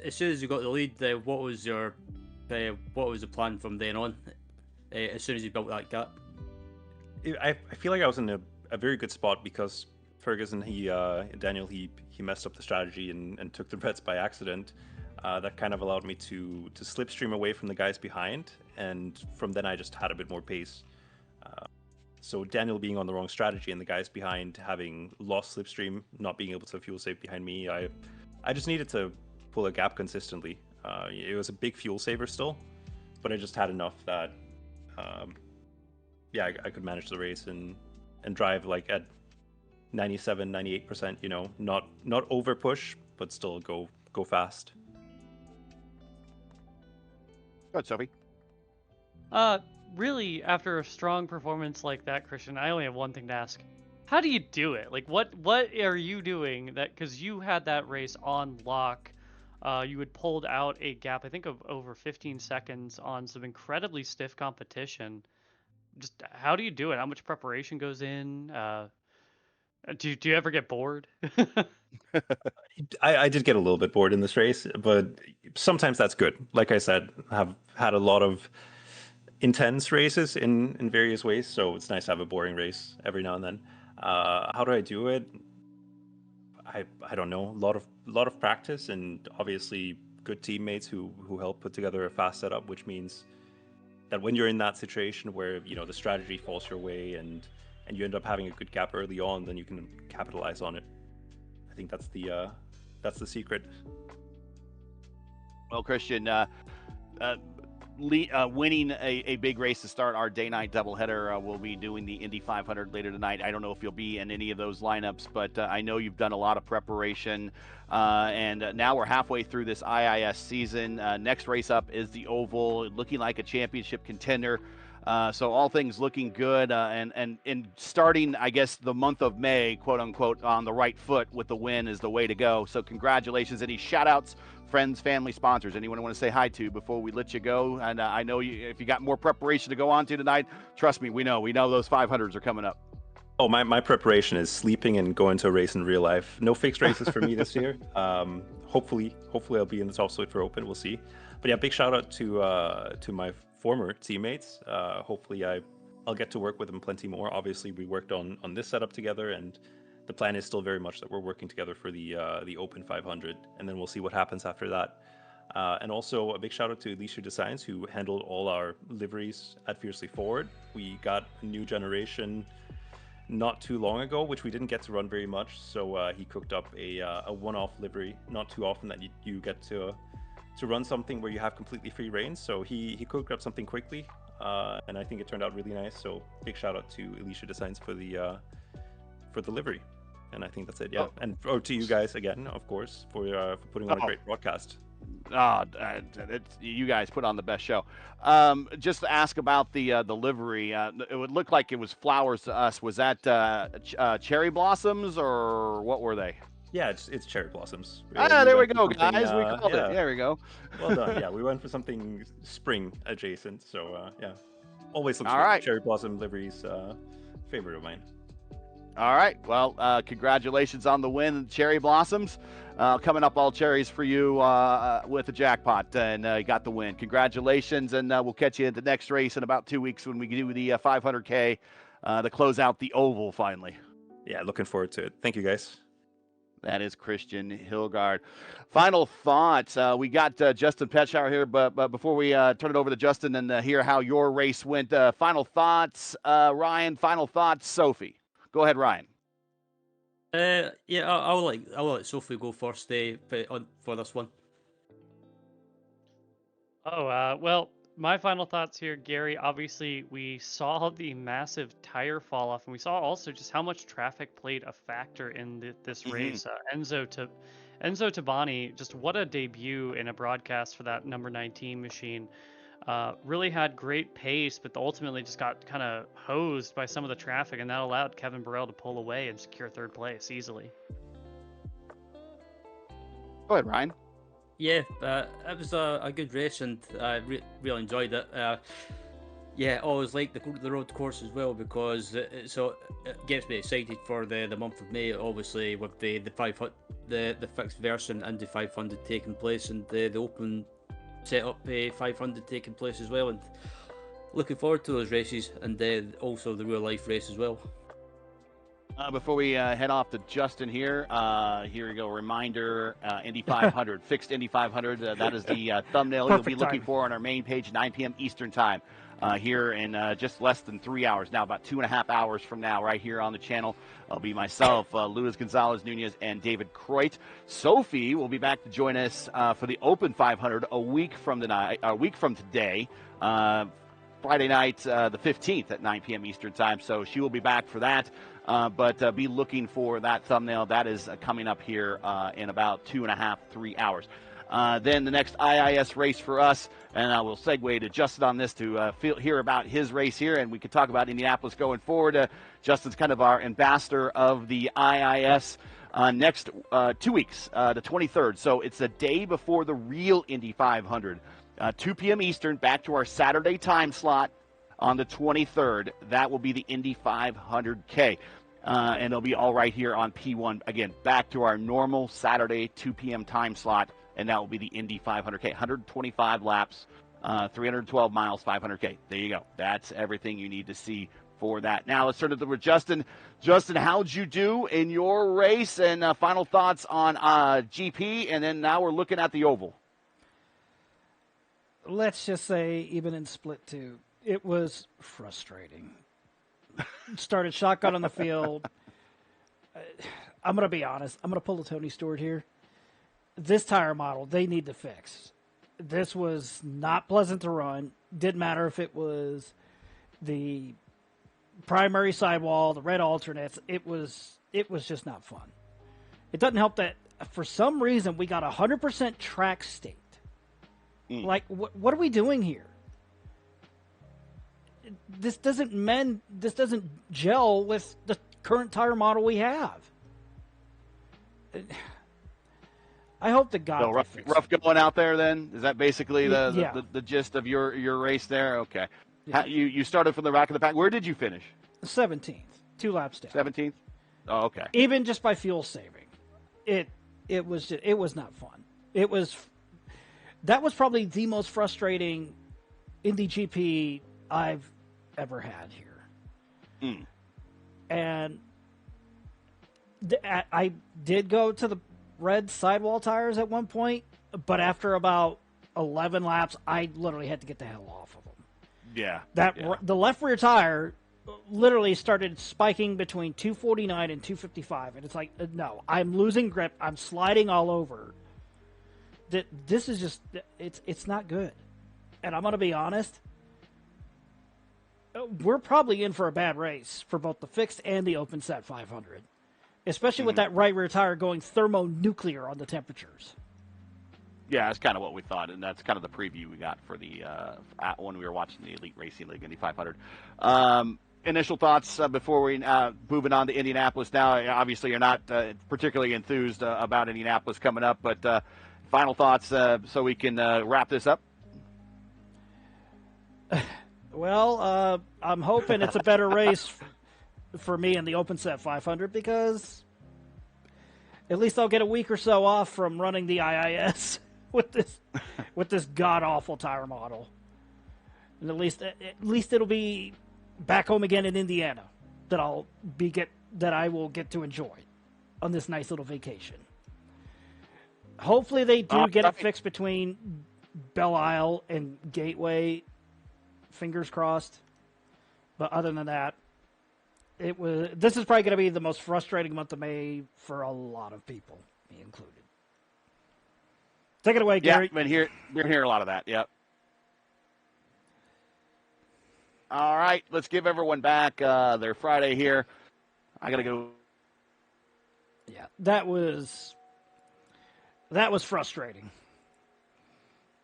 as soon as you got the lead, what was the plan from then on? As soon as you built that gap, I feel like I was in a very good spot because Ferguson, Daniel, he messed up the strategy and took the Reds by accident. That kind of allowed me to slipstream away from the guys behind, and from then I just had a bit more pace. So Daniel being on the wrong strategy and the guys behind having lost slipstream, not being able to fuel save behind me, I just needed to pull a gap consistently. It was a big fuel saver still, but I just had enough that, I could manage the race and drive like at 97, 98%. You know, not over push, but still go fast. Go ahead, Sophie. Really, after a strong performance like that, Christian, I only have one thing to ask. How do you do it? Like, what are you doing that, because you had that race on lock, you had pulled out a gap, I think, of over 15 seconds on some incredibly stiff competition. Just how do you do it? How much preparation goes in? Do you ever get bored? I did get a little bit bored in this race, but sometimes that's good. Like I said, I've had a lot of intense races in various ways, so it's nice to have a boring race every now and then. How do I do it? I don't know. A lot of practice, and obviously good teammates who help put together a fast setup, which means that when you're in that situation where the strategy falls your way and you end up having a good gap early on, then you can capitalize on it. I think that's the secret. Well, Christian, winning a big race to start our day-night doubleheader. We'll be doing the Indy 500 later tonight. I don't know if you'll be in any of those lineups, but I know you've done a lot of preparation. And now we're halfway through this IIS season. Next race up is the Oval, looking like a championship contender. So all things looking good, and starting, I guess, the month of May, quote unquote, on the right foot with the win is the way to go. So congratulations. Any shout outs, friends, family, sponsors, anyone I want to say hi to before we let you go? And I know if you got more preparation to go on to tonight, trust me, we know those 500s are coming up. Oh, my preparation is sleeping and going to a race in real life. No fixed races for me this year. Hopefully I'll be in the top split for Open. We'll see. But yeah, big shout out to my former teammates. Hopefully I'll get to work with them plenty more. Obviously we worked on this setup together, and the plan is still very much that we're working together for the Open 500, and then we'll see what happens after that. And also a big shout out to Alicia Designs, who handled all our liveries at Fiercely Forward. We got a new generation not too long ago, which we didn't get to run very much. So he cooked up a one-off livery. Not too often that you get to run something where you have completely free reigns. So he cooked up something quickly, and I think it turned out really nice. So big shout out to Alicia Designs for the livery. And I think that's it. Yeah, and to you guys again, of course, for putting on a great broadcast. You guys put on the best show. Just to ask about the livery, it would look like it was flowers to us. Was that cherry blossoms or what were they? Yeah, it's cherry blossoms. There we go, guys. We called it. There we go. Well done. Yeah, we went for something spring adjacent. So yeah, always looks all good. right. Cherry blossom liveries, favorite of mine. All right. Well, congratulations on the win, cherry blossoms. Coming up, all cherries for you with the jackpot, and you got the win. Congratulations, and we'll catch you at the next race in about 2 weeks when we do the 500K to close out the oval finally. Yeah, looking forward to it. Thank you, guys. That is Christian Hilgard. Final thoughts. We got Justin Petschauer here, but before we turn it over to Justin and hear how your race went, final thoughts, Ryan. Final thoughts, Sophie. Go ahead, Ryan. Yeah, I'll let Sophie go first for this one. Well, my final thoughts here, Gary. Obviously, we saw the massive tire fall off, and we saw also just how much traffic played a factor in this race. Enzo Tabani, just what a debut in a broadcast for that number 19 machine. Really had great pace, but ultimately just got kind of hosed by some of the traffic, and that allowed Kevin Burrell to pull away and secure third place easily. Go ahead, Ryan. Yeah, it was a good race, and I really enjoyed it. Yeah, always like the road course as well, because it gets me excited for the month of May. Obviously, with the fixed version Indy 500 taking place, and the Open setup 500 taking place as well, and looking forward to those races, and also the real life race as well. Before we head off to Justin here we go. Reminder, Indy 500, fixed Indy 500. That is the thumbnail you'll be looking for on our main page, 9 p.m. Eastern time. Here in just less than 3 hours now, about 2.5 hours from now, right here on the channel. I'll be myself, Luis Gonzalez Nunez, and David Croit. Sophie will be back to join us for the Open 500 a week from today, Friday night, the 15th at 9 p.m. Eastern time. So she will be back for that. But be looking for that thumbnail. That is coming up here in about 2.5, 3 hours. Then the next IIS race for us, and I will segue to Justin on this to hear about his race here, and we can talk about Indianapolis going forward. Justin's kind of our ambassador of the IIS next 2 weeks, the 23rd. So it's a day before the real Indy 500. 2 p.m. Eastern, back to our Saturday time slot on the 23rd. That will be the Indy 500K. And it'll be all right here on P1. Again, back to our normal Saturday 2 p.m. time slot. And that will be the Indy 500K. 125 laps, 312 miles, 500K. There you go. That's everything you need to see for that. Now let's turn it over to Justin. Justin, how'd you do in your race? And final thoughts on GP. And then now we're looking at the oval. Let's just say, even in split two, it was frustrating. Started shotgun on the field. I'm going to be honest. I'm going to pull the Tony Stewart here. This tire model, they need to fix. This was not pleasant to run. Didn't matter if it was the primary sidewall, the red alternates. It was just not fun. It doesn't help that for some reason we got 100% track state. Like, what are we doing here? This doesn't gel with the current tire model we have. I hope the guy. So rough going out there. Then is that basically the gist of your race there? Okay. Yeah. You started from the back of the pack. Where did you finish? 17th, 2 laps down. 17th. Oh, okay. Even just by fuel saving, it was not fun. That was probably the most frustrating Indy GP I've ever had here. And I did go to the red sidewall tires at one point, but after about 11 laps, I literally had to get the hell off of them. Yeah. The left rear tire literally started spiking between 249 and 255, and it's like, no, I'm losing grip. I'm sliding all over. This is just, it's not good. And I'm going to be honest, we're probably in for a bad race for both the fixed and the open set 500, especially with that right rear tire going thermonuclear on the temperatures. Yeah, that's kind of what we thought, and that's kind of the preview we got for the when we were watching the Elite Racing League Indy 500. Initial thoughts before we moving on to Indianapolis now. Obviously, you're not particularly enthused about Indianapolis coming up, but final thoughts so we can wrap this up. Well, I'm hoping it's a better race for me in the open set 500 because at least I'll get a week or so off from running the IIS with this god awful tire model, and at least it'll be back home again in Indiana that I will get to enjoy on this nice little vacation. Hopefully they do get it fixed between Belle Isle and Gateway. Fingers crossed. But other than that, this is probably going to be the most frustrating month of May for a lot of people, me included. Take it away, Gary. Yeah, been hearing a lot of that. Yep. All right, let's give everyone back their Friday here. I gotta go. Yeah, that was frustrating.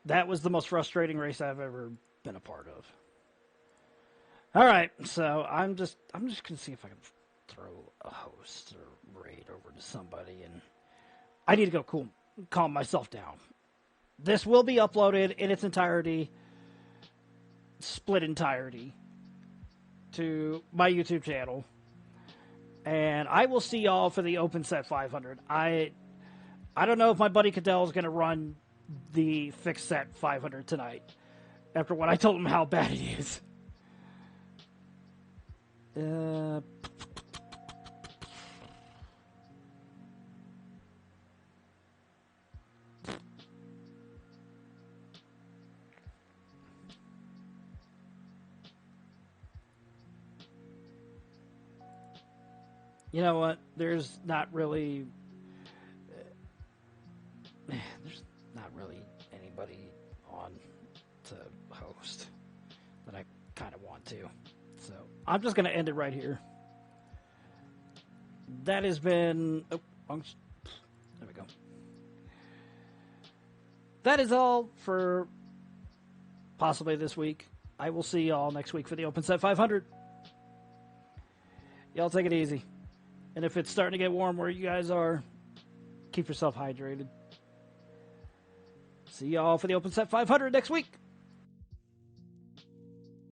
That was the most frustrating race I've ever been a part of. All right, so I'm just gonna see if I can throw a host or raid over to somebody, and I need to go calm myself down. This will be uploaded in its entirety, split entirety, to my YouTube channel, and I will see y'all for the open set 500. I don't know if my buddy Cadell is gonna run the fixed set 500 tonight after what I told him how bad it is. You know what? There's not really anybody on to host that I kind of want to. So I'm just going to end it right here. That has been... there we go. That is all for possibly this week. I will see y'all next week for the Open Set 500. Y'all take it easy. And if it's starting to get warm where you guys are, keep yourself hydrated. See y'all for the Open Set 500 next week.